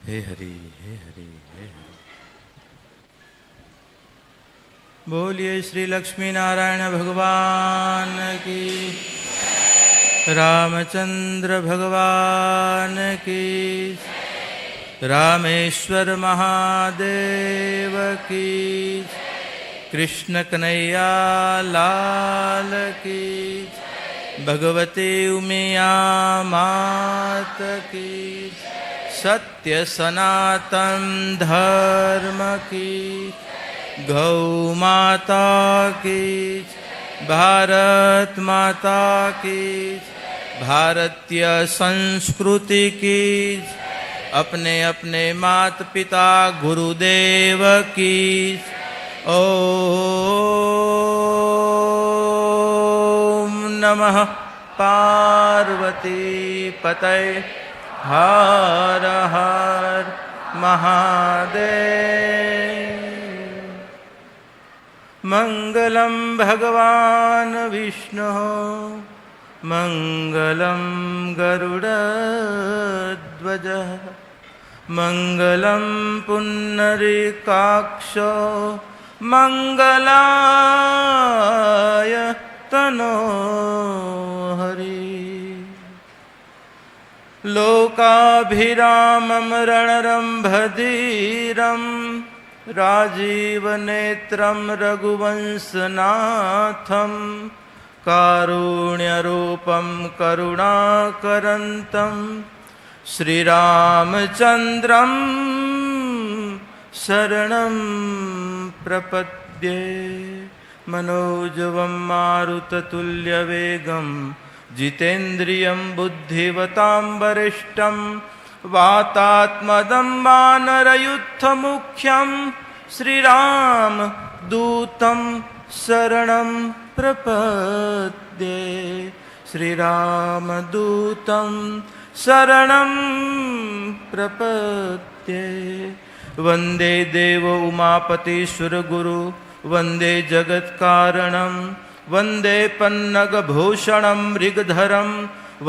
हे हरि हे हरि हे हरि। बोलिए श्री लक्ष्मी नारायण भगवान की, रामचंद्र भगवान की, रामेश्वर महादेव की, कृष्ण कन्हैया लाल की, भगवती उमिया मात की, सत्य सनातन धर्म की, गौ माता की, भारत माता की, भारतीय संस्कृति की, अपने अपने माता पिता गुरुदेव की। ओम नमः पार्वती पतये हर हर महादेव। मंगलम भगवान विष्णु मंगलम गरुड़ध्वज मंगलम पुंडरीकाक्षो मंगलाय तनोहरि। लोकाभिरामं रणरंभधीरं राजीवनेत्रं रघुवंशनाथं कारुण्यरूपं करुणाकरन्तं श्रीरामचन्द्रं शरणं प्रपद्ये। मनोजवं मारुततुल्यवेगं जितेन्द्रियं बुद्धिवतां वरिष्ठं वातात्मदं वानरयुद्धमुख्यं श्रीरामदूतं शरणं प्रपद्ये। श्रीरामदूतं शरणं प्रपद्ये। वन्दे देवो उमापतीश्वर गुरु वन्दे जगत्कारणं वन्दे पन्नगभूषणं मृगधरं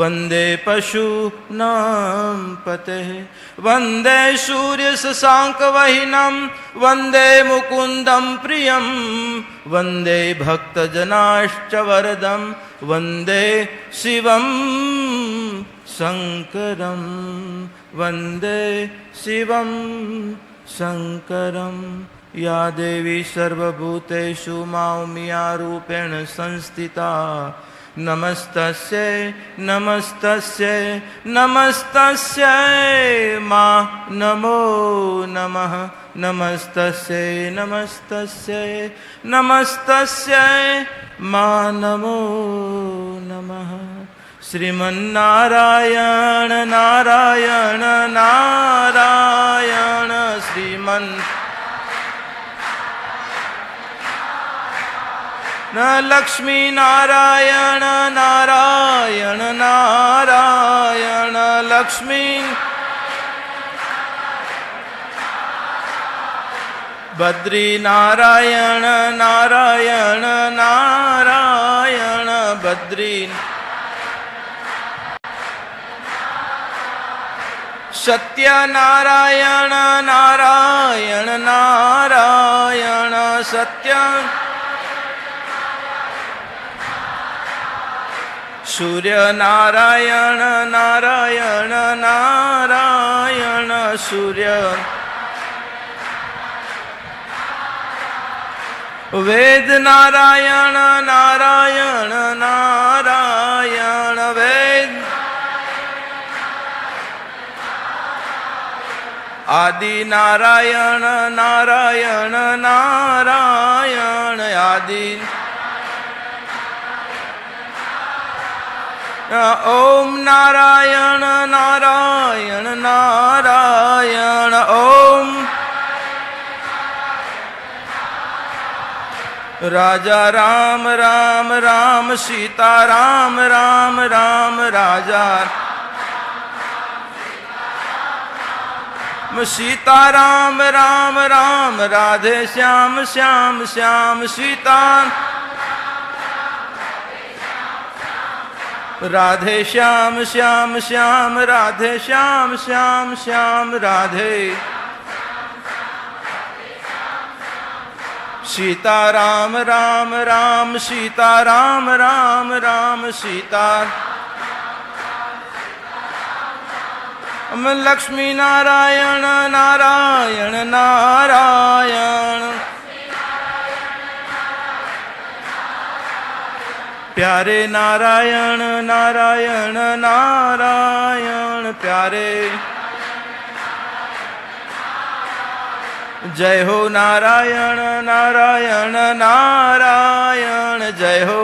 वन्दे पशूनां पतेः वन्दे सूर्यशशाङ्कवहिनं वन्दे मुकुन्दं प्रियं वन्दे भक्तजनाश्च वरदं वन्दे शिवं शङ्करं वन्दे शिवं शङ्करं। या देवी सर्वभूतेषु माउमिया रूपेण संस्थिता नमस्तस्यै नमस्तस्यै नमस्तस्यै मा नमो नमः नमस्तस्यै नमस्तस्यै नमस्तस्यै मा नमो नमः। श्रीमन्नारायण नारायण नारायण श्रीमन् न लक्ष्मी नारायण नारायण नारायण लक्ष्मी बद्री नारायण नारायण नारायण बद्री। सत्य नारायण नारायण नारायण सत्य। सूर्य नारायण नारायण नारायण सूर्य। वेद नारायण नारायण नारायण वेद। आदि नारायण नारायण नारायण आदि। ओम नारायण नारायण नारायण ओम। राजा राम राम राम सीता राम राम राम राजा सीता राम राम राम राधे श्याम श्याम श्याम सीता। રાધે શ્યામ શ્યામ શ્યામ રાધે શ્યામ શ્યામ શ્યામ રાધે સીતારામ રામ રામ સીતારામ રામ રામ સીતા લક્ષ્મી નારાયણ નારાયણ નારાયણ પ્યારે નારાયણ નારાયણ નારાયણ પ્યારે જય હો નારાયણ નારાયણ નારાયણ જય હો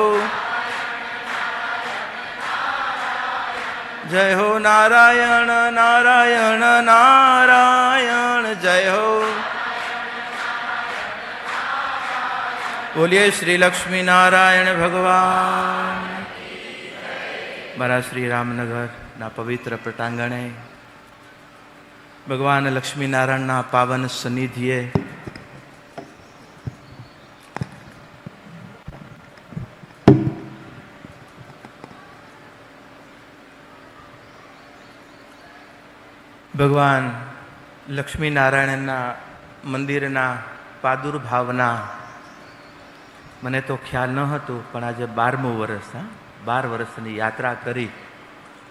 જય હો નારાયણ નારાયણ નારાયણ જય હો બોલીએ શ્રી લક્ષ્મી નારાયણ ભગવાન. મારા શ્રી રામનગરના પવિત્ર પ્રટાંગણે ભગવાન લક્ષ્મીનારાયણના પાવન સન્નિધિએ ભગવાન લક્ષ્મીનારાયણના મંદિરના પ્રાદુર્ભાવના મને તો ખ્યાલ ન હતું, પણ આજે 12મું વર્ષ, 12 વર્ષની યાત્રા કરી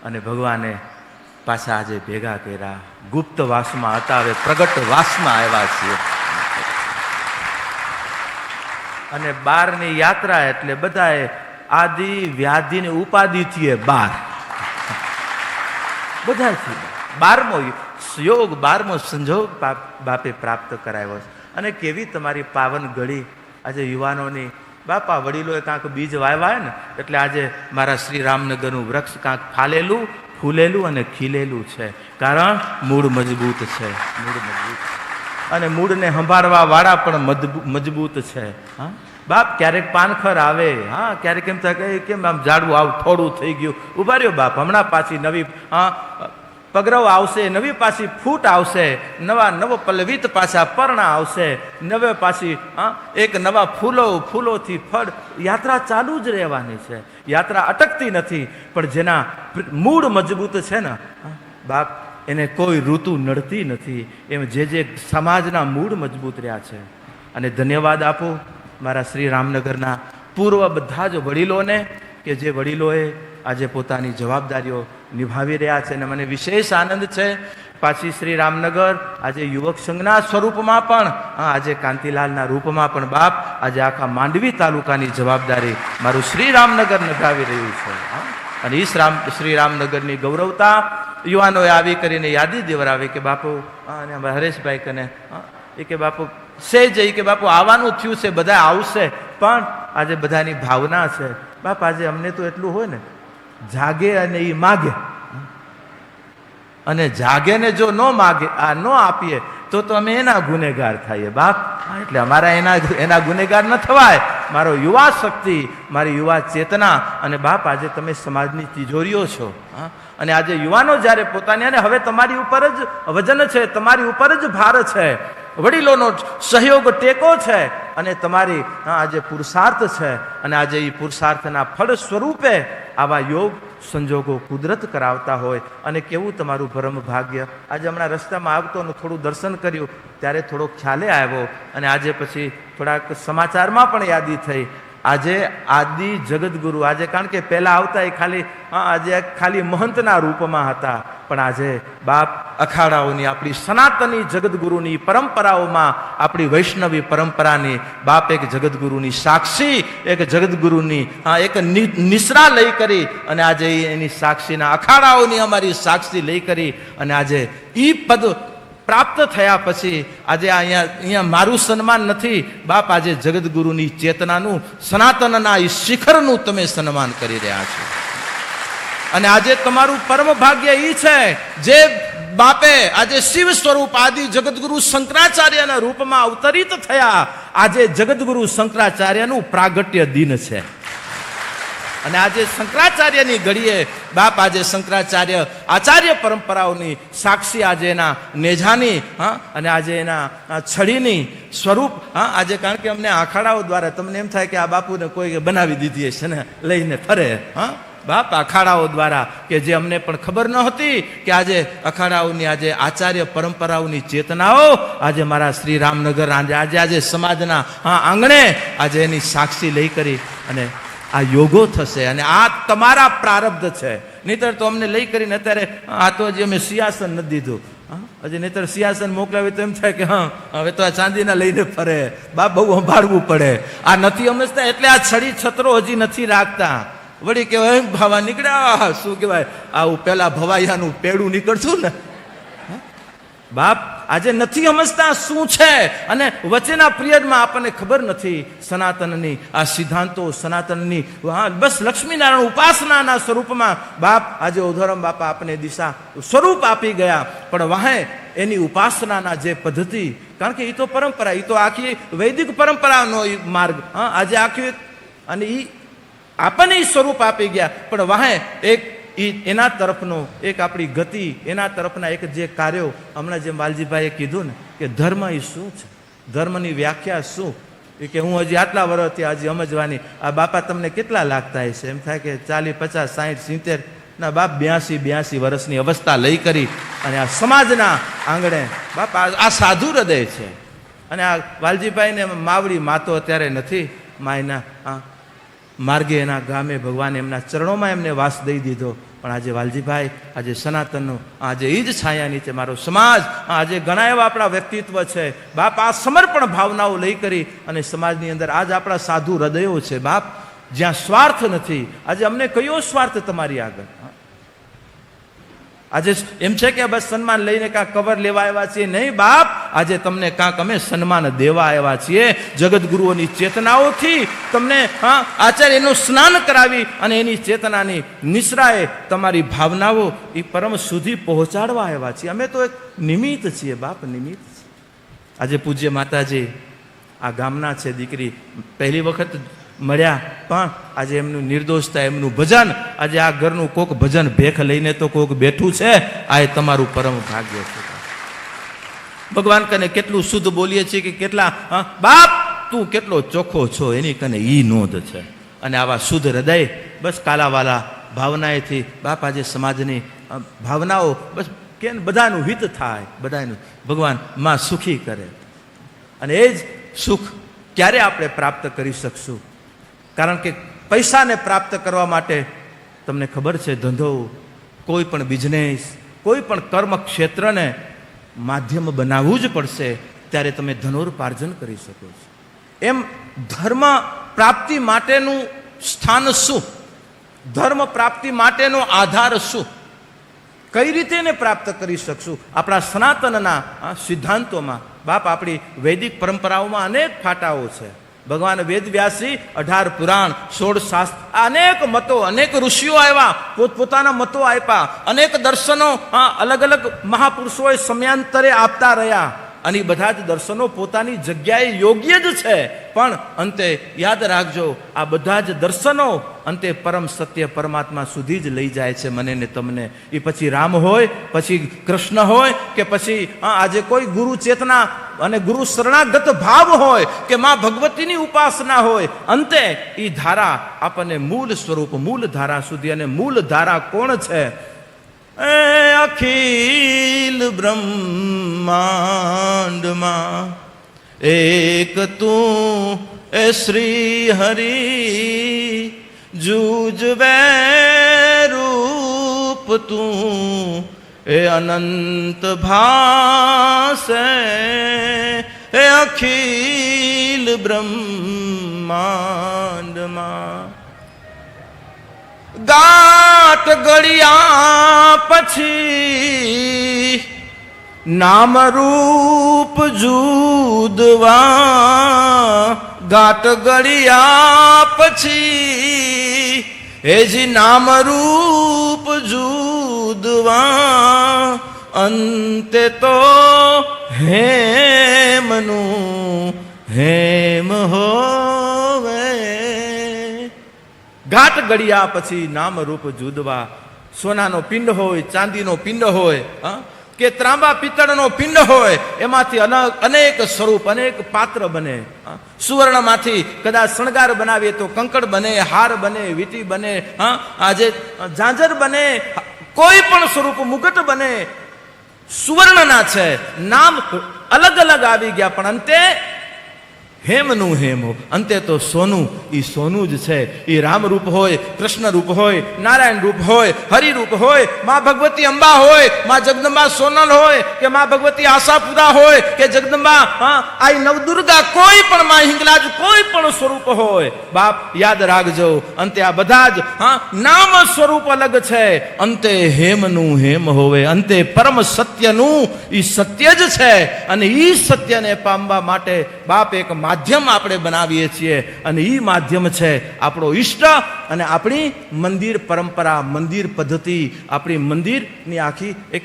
અને ભગવાને પાછા આજે ભેગા કર્યા. ગુપ્ત વાસમાં હતા, હવે પ્રગટ વાસમાં આવ્યા છીએ. અને 12ની યાત્રા એટલે બધાએ આદિ વ્યાધિ ને ઉપાધિથી 12 બધાથી 12મો યોગ 12મો સંજોગ બાપે પ્રાપ્ત કરાવ્યો છે. અને કેવી તમારી પાવન ઘડી આજે યુવાનોની. બાપા વડીલોએ કાંક બીજ વાવ્યા ને એટલે આજે મારા શ્રી રામનગરનું વૃક્ષ કાંક ફાલેલું, ફૂલેલું અને ખીલેલું છે. કારણ મૂળ મજબૂત છે, મૂળ મજબૂત. અને મૂળને સંભાળવા વાળા પણ મજબૂત છે. હા બાપ, ક્યારેક પાનખર આવે, હા ક્યારેક એમ થાય કે કેમ આમ ઝાડવું આવું થોડું થઈ ગયું, ઉભા રહ્યો બાપ, હમણાં પાછી નવી પગરવ આવશે, નવી પાછી ફૂટ આવશે, નવો પલ્લવિત પાછા પર્ણા આવશે, નવે પાછી એક નવા ફૂલોથી ફળ. યાત્રા ચાલુ જ રહેવાની છે, યાત્રા અટકતી નથી. પણ જેના મૂળ મજબૂત છે ને બાપ, એને કોઈ ઋતુ નડતી નથી. એમ જે સમાજના મૂળ મજબૂત રહ્યા છે. અને ધન્યવાદ આપો મારા શ્રી રામનગરના પૂર્વ બધા જ વડીલોને કે જે વડીલોએ આજે પોતાની જવાબદારીઓ નિભાવી રહ્યા છે. અને મને વિશેષ આનંદ છે પાછી શ્રી રામનગર આજે યુવક સંઘના સ્વરૂપમાં પણ, આજે કાંતિલાલના રૂપમાં પણ બાપ આજે આખા માંડવી તાલુકાની જવાબદારી મારું શ્રી રામનગર નિભાવી રહ્યું છે. અને એ શ્રી રામનગરની ગૌરવતા યુવાનોએ આવી કરીને યાદી દેવરાવી કે બાપુ, અને હરેશભાઈ કને એ કે બાપુ જઈ કે બાપુ આવવાનું થયું છે, બધા આવશે, પણ આજે બધાની ભાવના છે. બાપ આજે અમને તો એટલું હોય ને, જાગે અને એ માગે, અને જાગે ને જો ન માગે, આ ન આપીએ તો અમે એના ગુનેગાર થઈએ બાપ. એટલે અમારા એના ગુનેગાર ન થવાય. મારો યુવા શક્તિ, મારી યુવા ચેતના, અને બાપ આજે તમે સમાજની તિજોરીઓ છો. અને આજે યુવાનો જ્યારે પોતાની, અને હવે તમારી ઉપર જ વજન છે, તમારી ઉપર જ ભાર છે, વડીલોનો સહયોગ ટેકો છે, અને તમારી આજે પુરુષાર્થ છે. અને આજે એ પુરુષાર્થના ફળ સ્વરૂપે આવા યોગ સંજોગો કુદરત કરાવતા હોય. અને કેવું તમારું પરમ ભાગ્ય. આજે હમણાં રસ્તામાં આવતો ને થોડું દર્શન કર્યું ત્યારે થોડો ખ્યાલે આવ્યો. અને આજે પછી થોડાક સમાચારમાં પણ યાદી થઈ. આજે આદિ જગદગુરુ, આજે કારણ કે પહેલાં આવતા એ આજે ખાલી મહંતના રૂપમાં હતા, પણ આજે બાપ અખાડાઓની, આપણી સનાતની જગદગુરુની પરંપરાઓમાં, આપણી વૈષ્ણવી પરંપરાની બાપ એક જગદગુરુની સાક્ષી, એક જગદગુરુની એક નિશ્રા લઈ કરી, અને આજે એની સાક્ષીના અખાડાઓની અમારી સાક્ષી લઈ કરી, અને આજે ઈ પદ પ્રાપ્ત થયા પછી આજે અહીંયા મારું સન્માન નથી બાપ, આજે જગદગુરુની ચેતનાનું, સનાતનના એ શિખરનું તમે સન્માન કરી રહ્યા છો. અને આજે તમારું પરમ ભાગ્ય એ છે જે બાપે આજે શિવ સ્વરૂપ આદિ જગદગુરુ શંકરાચાર્યના રૂપમાં અવતરિત થયા. આજે જગદગુરુ શંકરાચાર્યનું પ્રાગટ્ય દિન છે. અને આજે શંકરાચાર્યની ઘડીએ બાપ, આજે શંકરાચાર્ય આચાર્ય પરંપરાઓની સાક્ષી, આજે એના નેજાની અને આજે એના છડીની સ્વરૂપ. આજે કારણ કે અમને આખાડાઓ દ્વારા તમને એમ થાય કે આ બાપુને કોઈ બનાવી દીધી છે ને લઈને ફરે. બાપ અખાડાઓ દ્વારા કે જે અમને પણ ખબર ન હતી કે આજે અખાડાઓની આજે આચાર્ય પરંપરાઓની ચેતનાઓ આજે મારા શ્રી રામનગર આજે સમાજના આંગણે આજે એની સાક્ષી લઈ કરી અને આ યોગો થશે અને આ તમારા પ્રારબ્ધ છે. નહીતર તો અમને લઈ કરીને અત્યારે આ તો હજી અમે સિંહાસન નથી દીધું. હજી નહીતર સિંહાસન મોકલાવી તો એમ થાય કે હા હવે તો આ ચાંદીના લઈને ફરે. બાપ બહુ સંભાળવું પડે. આ નથી સમજતા એટલે આ છડી છત્રો હજી નથી રાખતા. વળી કહેવાય ભાવા નીકળ્યા શું કહેવાય આવું પેલા ભવાઈયાનું પેડું નીકળતું ને. બાપ આજે નથી સમજતા શું છે અને વચ્ચેના પિરિયડમાં આપણને ખબર નથી સનાતનની આ સિદ્ધાંતો સનાતનની બસ લક્ષ્મીનારાયણ ઉપાસનાના સ્વરૂપમાં બાપ આજે ઉધરમ બાપા આપણને દિશા સ્વરૂપ આપી ગયા. પણ વાહે એની ઉપાસનાના જે પદ્ધતિ કારણ કે એ તો પરંપરા એ તો આખી વૈદિક પરંપરાનો માર્ગ આજે આખી અને એ આપણને સ્વરૂપ આપી ગયા. પણ વાહે એક એના તરફનો એક આપણી ગતિ એના તરફના એક જે કાર્યો હમણાં જેમ વાલજીભાઈએ કીધું ને કે ધર્મ એ શું છે ધર્મની વ્યાખ્યા શું એ કે હું હજી આટલા વર્ષથી હજી સમજવાની. આ બાપા તમને કેટલા લાગતા હશે એમ થાય કે 40 50 60 70 ના બાપ 82 વર્ષની અવસ્થા લઈ કરી અને આ સમાજના આંગણે બાપ આ સાધુ હૃદય છે. અને આ વાલજીભાઈને માવડી માતો અત્યારે નથી માયના માર્ગે એના ગામે ભગવાન એમના ચરણોમાં એમને વાસ દઈ દીધો. પણ આજે વાલજીભાઈ આજે સનાતનનો આજે એ જ છાયા નીચે મારો સમાજ આજે ઘણા એવા આપણા વ્યક્તિત્વ છે બાપ આ સમર્પણ ભાવનાઓ લઈ કરી અને સમાજની અંદર આજ આપણા સાધુ હૃદયો છે બાપ જ્યાં સ્વાર્થ નથી. આજે અમને કયો સ્વાર્થ તમારી આગળ આજે એમ છે કે બસ સન્માન લઈને કાંક કવર લેવા આવ્યા છીએ નહીં બાપ આજે તમને કાંક અમે સન્માન દેવા આવ્યા છીએ. જગતગુરુઓની ચેતનાઓથી તમને આચાર્યનું સ્નાન કરાવી અને એની ચેતનાની નિશ્રાએ તમારી ભાવનાઓ એ પરમ સુધી પહોંચાડવા આવ્યા છીએ. અમે તો એક નિમિત્ત છીએ બાપ નિમિત્ત. આજે પૂજ્ય માતાજી આ ગામના છે દીકરી પહેલી વખત મળ્યા પણ આજે એમનું નિર્દોષતા એમનું ભજન આજે આ ઘરનું કોક ભજન ભેખ લઈને તો કોક બેઠું છે આ એ તમારું પરમ ભાગ્ય છે. ભગવાન કને કેટલું શુદ્ધ બોલીએ છીએ કે કેટલા બાપ તું કેટલો ચોખ્ખો છો એની કને ઈ નોંધ છે. અને આવા શુદ્ધ હૃદય બસ કાલાવાલા ભાવનાએથી બાપ આજે સમાજની ભાવનાઓ બસ કે બધાનું હિત થાય બધાનું ભગવાન માં સુખી કરે. અને એ જ સુખ ક્યારે આપણે પ્રાપ્ત કરી શકશું કારણ કે પૈસાને પ્રાપ્ત કરવા માટે તમને ખબર છે ધંધો કોઈ પણ બિઝનેસ કોઈ પણ કર્મ ક્ષેત્રને માધ્યમ બનાવવું જ પડશે ત્યારે તમે ધનોપાર્જન કરી શકો છો. એમ ધર્મ પ્રાપ્તિ માટેનું સ્થાન શું ધર્મ પ્રાપ્તિ માટેનો આધાર શું કઈ રીતે એને પ્રાપ્ત કરી શકશું. આપણા સનાતનના સિદ્ધાંતોમાં બાપ આપણી વૈદિક પરંપરાઓમાં અનેક ફાટાઓ છે. ભગવાન વેદવ્યાસજી 18 પુરાણ 16 શાસ્ત્ર અનેક મતો અનેક ઋષિઓ આવ્યા પોતપોતાના મતો આપ્યા અનેક દર્શનો અલગ અલગ મહાપુરુષોએ સમયાંતરે આપતા રહ્યા અને બધા જ દર્શનો પોતાની જગ્યાએ યોગ્ય જ છે. પણ અંતે યાદ રાખજો આ બધા જ દર્શનો અંતે પરમ સત્ય પરમાત્મા સુધી જ લઈ જાય છે મને ને તમને. એ પછી રામ હોય પછી કૃષ્ણ હોય કે પછી આજે કોઈ ગુરુ ચેતના અને ગુરુ શરણાગત ભાવ હોય કે માં ભગવતીની ઉપાસના હોય અંતે એ ધારા આપણને મૂળ સ્વરૂપ મૂળ ધારા સુધી અને મૂળ ધારા કોણ છે એ અખિલ બ્રહ્માંડમાં એક તું એ શ્રી હરિ જૂજવે રૂપ તું એ અનંત ભાસે એ અખિલ બ્રહ્માંડમાં ગાટ ગળ્યા પછી નામ રૂપ જુદવા ગાટ ગળ્યા પછી એજી નામ રૂપ જુદવા અંતે તો હેમનું હેમ હોવે. ઘાટ ગળ્યા પછી નામ રૂપ જુદવા સોનાનો પિંડ હોય ચાંદીનો પિંડ હોય કે ત્રાંબા પિત્તળનો પિંડ હોય એમાંથી અનેક સ્વરૂપ, અનેક પાત્ર બને. સુવર્ણમાંથી કદાચ શણગાર બનાવીએ તો કંકડ બને, હાર બને, વીંટી બને, આજે ઝાંઝર બને, કોઈ પણ સ્વરૂપ મુગટ બને. સુવર્ણના છે, નામ અલગ અલગ આવી ગયા, પણ અંતે હેમનું હેમ, અંતે તો સોનું. એ સોનું જ છે. એ રામ રૂપ હોય, કૃષ્ણ રૂપ હોય, નારાયણ રૂપ હોય, હરિરૂપ હોય, મા ભગવતી અંબા હોય, મા જગદંબા સોનલ હોય, કે મા ભગવતી આશાપુરા હોય, કે જગદંબા આઈ નવદુર્ગા, કોઈ પણ મા હિંગલાજ, કોઈ પણ સ્વરૂપ હોય. બાપ યાદ રાખજો, અંતે આ બધા જ નામ સ્વરૂપ અલગ છે, અંતે હેમનું હેમ હોવે, અંતે પરમ સત્યનું એ સત્ય જ છે. અને એ સત્યને પામવા માટે બાપ એક માધ્યમ આપણે બનાવીએ છીએ, અને એ માધ્યમ છે આપણો ઈષ્ટ અને આપણી મંદિર પરંપરા, મંદિર પદ્ધતિ, આપણી મંદિરની આખી એક.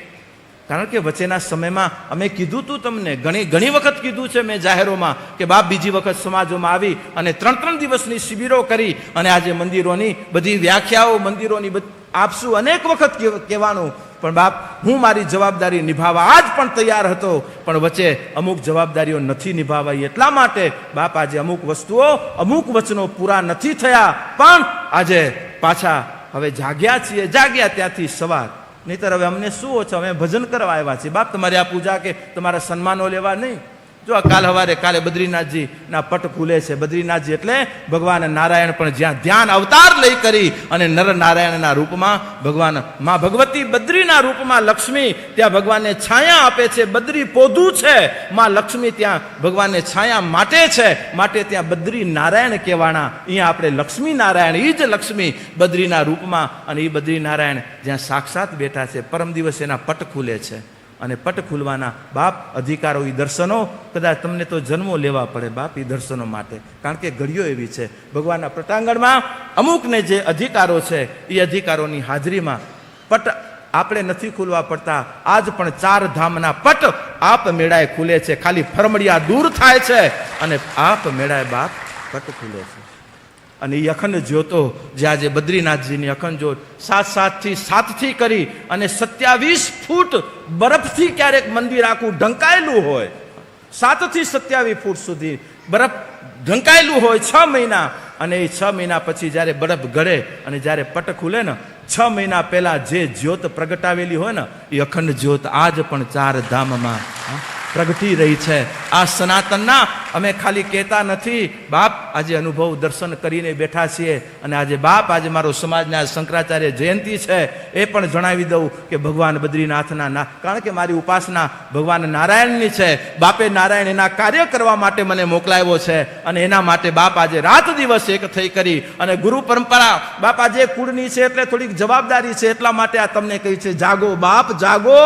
કારણ કે વચ્ચેના સમયમાં અમે કીધું તું તમને, ઘણી વખત કીધું છે મેં જાહેરોમાં, કે બાપ બીજી વખત સમાજોમાં આવી અને 3 દિવસની શિબિરો કરી અને આજે મંદિરોની બધી વ્યાખ્યાઓ, મંદિરોની આપશું, અનેક વખત કહેવાનું. પણ બાપ હું મારી જવાબદારી નિભાવવા આજ પણ તૈયાર હતો, પણ વચ્ચે અમુક જવાબદારીઓ નથી નિભાવાઈ. એટલા માટે બાપ આજે અમુક વસ્તુઓ, અમુક વચનો પૂરા નથી થયા, પણ આજે પાછા હવે જાગ્યા છીએ. જાગ્યા ત્યાંથી સવાર, નહીતર હવે અમને શું ઓછો, અમે ભજન કરવા આવ્યા છીએ. બાપ તમારી આ પૂજા કે તમારા સન્માનો લેવા નહીં. જો કાલે બદ્રીનાથજી ના પટ ખુલે છે. બદ્રીનાથજી એટલે ભગવાન નારાયણ પણ જ્યાં ધ્યાન અવતાર લઈ કરી અને નર નારાયણના રૂપમાં ભગવાન મા ભગવતી બદ્રીના રૂપમાં લક્ષ્મી ત્યાં ભગવાનને છાયા આપે છે. બદ્રી પોધું છે, મા લક્ષ્મી ત્યાં ભગવાનને છાયા માટે છે, માટે ત્યાં બદ્રી નારાયણ કહેવાના. અહીંયા આપણે લક્ષ્મી નારાયણ, એ જ લક્ષ્મી બદ્રીના રૂપમાં, અને એ બદ્રી નારાયણ જ્યાં સાક્ષાત બેઠા છે. પરમ દિવસ એના પટ ખુલે છે, અને પટ ખુલવાના બાપ અધિકારો, એ દર્શનો કદાચ તમને તો જન્મો લેવા પડે બાપ એ દર્શનો માટે. કારણ કે ઘડીઓ એવી છે ભગવાનના પ્રટાંગણમાં અમુકને જે અધિકારો છે એ અધિકારોની હાજરીમાં પટ આપણે નથી ખુલવા પડતા. આજ પણ 4 ધામના પટ આપ મેળાએ ખુલે છે. ખાલી ફરમડિયા દૂર થાય છે અને આપ મેળાએ બાપ પટ ખુલે છે. અને એ અખંડ જ્યોતો જે આજે બદ્રીનાથજીની અખંડ જ્યોત 7 કરી અને 27 ફૂટ બરફથી ક્યારેક મંદિર આખું ઢંકાયેલું હોય, 7 થી 27 ફૂટ સુધી બરફ ઢંકાયેલું હોય 6 મહિના. અને એ 6 મહિના પછી જ્યારે બરફ ગળે અને જ્યારે પટ ખુલે ને, 6 મહિના પહેલા જે જ્યોત પ્રગટાવેલી હોય ને, એ અખંડ જ્યોત આજ પણ 4 ધામમાં પ્રગટી રહી છે. આ સનાતનના અમે ખાલી કહેતા નથી બાપ, આજે અનુભવ દર્શન કરીને બેઠા છીએ. અને આજે બાપ, આજે મારો સમાજના શંકરાચાર્ય જયંતિ છે, એ પણ જણાવી દઉં કે ભગવાન બદ્રીનાથના, કારણ કે મારી ઉપાસના ભગવાન નારાયણની છે. બાપે નારાયણ એના કાર્ય કરવા માટે મને મોકલાવ્યો છે, અને એના માટે બાપ આજે રાત દિવસ એક થઈ કરી અને ગુરુ પરંપરા બાપ આજે કુળની છે એટલે થોડીક જવાબદારી છે. એટલા માટે આ તમને કહી છે, જાગો બાપ જાગો,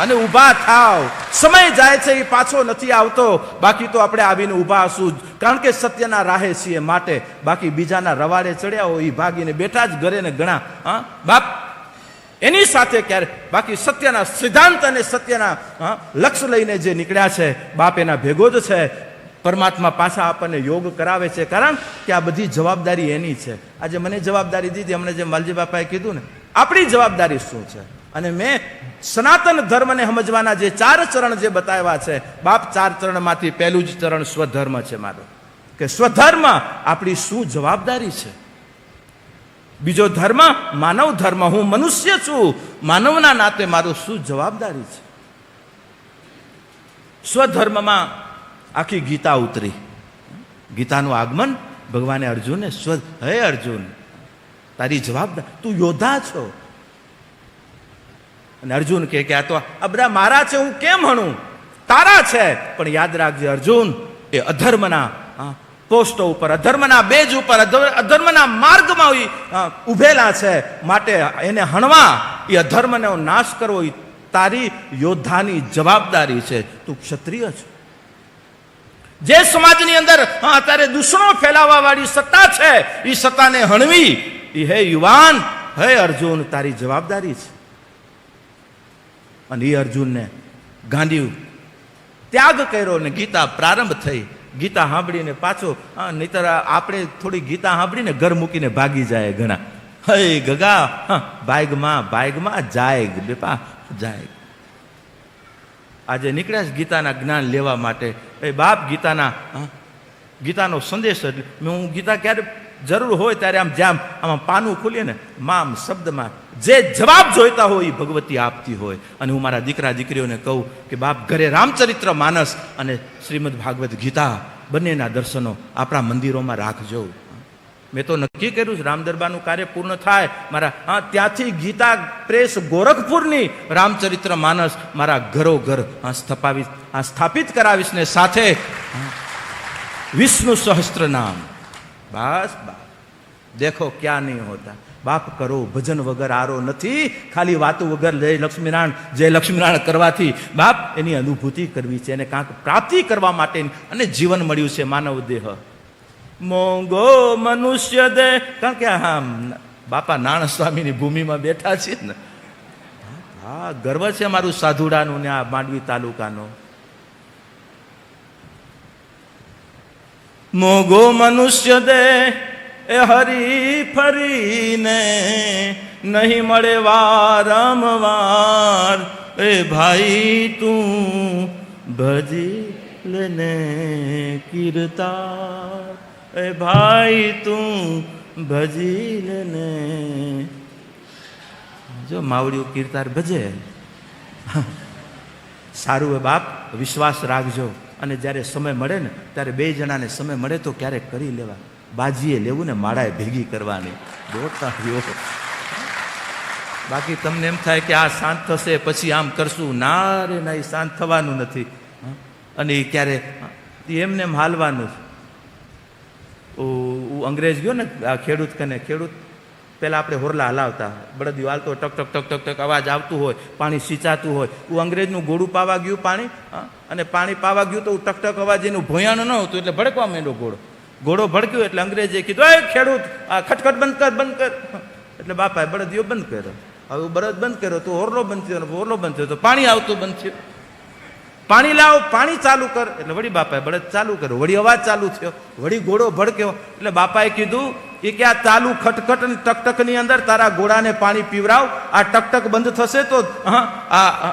અને ઊભા થાવ. સમય જાય છે, એ પાછો નથી આવતો. બાકી તો આપણે આવીને ઊભા હશું, કારણ કે સત્યના રાહે છીએ માટે. બાકી બીજાના રવાડે ચડ્યા હોય એ ભાગીને બેઠા જ ઘરે ને ઘણા બાપ એની સાથે ક્યારે. બાકી સત્યના સિદ્ધાંત અને સત્યના લક્ષ્ય લઈને જે નીકળ્યા છે બાપ, એના ભેગો જ છે. પરમાત્મા પાછા આપણને યોગ કરાવે છે, કારણ કે આ બધી જવાબદારી એની છે. આજે મને જવાબદારી દીધી, અમને જેમ વાલજી બાપાએ કીધું ને, આપણી જવાબદારી શું છે. અને મેં સનાતન ધર્મને સમજવાના જે 4 ચરણ જે બતાવ્યા છે બાપ, 4 ચરણમાંથી પહેલું જ ચરણ સ્વધર્મ છે મારો, કે સ્વધર્મ આપણી શું જવાબદારી છે. બીજો ધર્મ માનવ ધર્મ, હું મનુષ્ય છું, માનવના નાતે મારું શું જવાબદારી છે. સ્વધર્મમાં આખી ગીતા ઉતરી. ગીતાનું આગમન ભગવાને અર્જુનને હે અર્જુન, તારી જવાબદારી, તું યોદ્ધા છો. અને અર્જુન કે આ તો આ બધા મારા છે, હું કેમ હણું, તારા છે. પણ યાદ રાખજે અર્જુન, એ અધર્મના પોસ્ટો ઉપર, અધર્મના બેજ ઉપર, અધર્મના માર્ગમાં ઉભેલા છે. માટે એને હણવા, એ અધર્મનો નાશ કરવો, એ તારી યોદ્ધાની જવાબદારી છે. તું ક્ષત્રિય છે. જે સમાજની અંદર અત્યારે દૂષણો ફેલાવવા વાળી સત્તા છે, એ સત્તાને હણવી, એ હે યુવાન, હે અર્જુન, તારી જવાબદારી છે. અને એ અર્જુનને ગાંધી ત્યાગ કર્યો ને ગીતા પ્રારંભ થઈ. ગીતા સાંભળીને પાછો, નહીતર આપણે થોડી ગીતા સાંભળીને ઘર મૂકીને ભાગી જાય ઘણા. હે ગગા ભાગમાં જાયગ બેપા જાયગ. આજે નીકળ્યા ગીતાના જ્ઞાન લેવા માટે. એ બાપ ગીતાનો સંદેશ હું ગીતા ક્યારે જરૂર હોય ત્યારે આમ જેમ આમાં પાનું ખોલીએ ને મામ શબ્દમાં જે જવાબ જોઈતા હોય એ ભગવતી આપતી હોય. અને હું મારા દીકરા દીકરીઓને કહું કે બાપ ઘરે રામચરિત્ર માનસ અને શ્રીમદ ભાગવત ગીતા બંનેના દર્શનો આપણા મંદિરોમાં રાખજો. મેં તો નક્કી કર્યું છે રામદરબારનું કાર્ય પૂર્ણ થાય મારા ત્યાંથી ગીતા પ્રેસ ગોરખપુરની રામચરિત્ર માનસ મારા ઘરો ઘર સ્થાપિત કરાવીશ ને સાથે વિષ્ણુ સહસ્ત્ર નામ. બસ બાપ દેખો ક્યાં નહીં હોતા. બાપ કરો ભજન વગર આરો નથી. ખાલી વાતો વગર જય લક્ષ્મીનારાયણ કરવાથી બાપ એની અનુભૂતિ કરવી છે, એને કાંક પ્રાપ્તિ કરવા માટે અને જીવન મળ્યું છે માનવ દેહ. મોંઘો મનુષ્ય દે, કારણ કે બાપા નારાયણ સ્વામીની ભૂમિમાં બેઠા છે ને. હા ગર્વ છે મારું સાધુડાનું ને આ માંડવી તાલુકાનો. મોંઘો મનુષ્ય દે એ હરી ફરીને નહીં મળે વારંવાર. એ ભાઈ તું ભજી લેને કીર્તાર. એ ભાઈ તું ભજી લેને. જો માવડીઓ કીર્તાર ભજે સારું હે બાપ, વિશ્વાસ રાખજો. અને જ્યારે સમય મળે ને ત્યારે બે જણાને સમય મળે તો ક્યારેક કરી લેવા. બાજીએ લેવું ને માળાએ ભેગી કરવાની. દોડતા રહ્યો. બાકી તમને એમ થાય કે આ શાંત થશે પછી આમ કરશું. ના રે ના, એ શાંત થવાનું નથી. અને એ ક્યારે એમને એમ હાલવાનું. અંગ્રેજ ગયો ને આ ખેડૂત કને, ખેડૂત પહેલાં આપણે હોરલા હલાવતા, બળદિયું હાલતો ટક ટક ટક ટક ટક અવાજ આવતું હોય, પાણી સિંચાતું હોય. હું અંગ્રેજનું ઘોડું પાવા ગયું પાણી, અને પાણી પાવા ગયું તો ટક ટક અવાજ એનું ભોયાણ ન હતું એટલે ભડકવા માંડ્યો ઘોડો ભડક્યો એટલે અંગ્રેજે કીધું એ ખેડૂત આ ખટખટ બંધ કર. એટલે બાપાએ બળદિયો બંધ કર્યો. હવે બળદ બંધ કર્યો તો હોરલો બંધ થયો, હોરલો બંધ થયો તો પાણી આવતું બંધ થયું. પાણી લાવો, પાણી ચાલુ કર. એટલે વળી બાપાએ બળદ ચાલુ કર્યો, વળી અવાજ ચાલુ થયો, વળી ઘોડો ભડક્યો. એટલે બાપાએ કીધું એ કે આ ચાલુ ખટખટ અને ટકટકની અંદર તારા ઘોડાને પાણી પીવરાવ. આ ટકટક બંધ થશે તો આ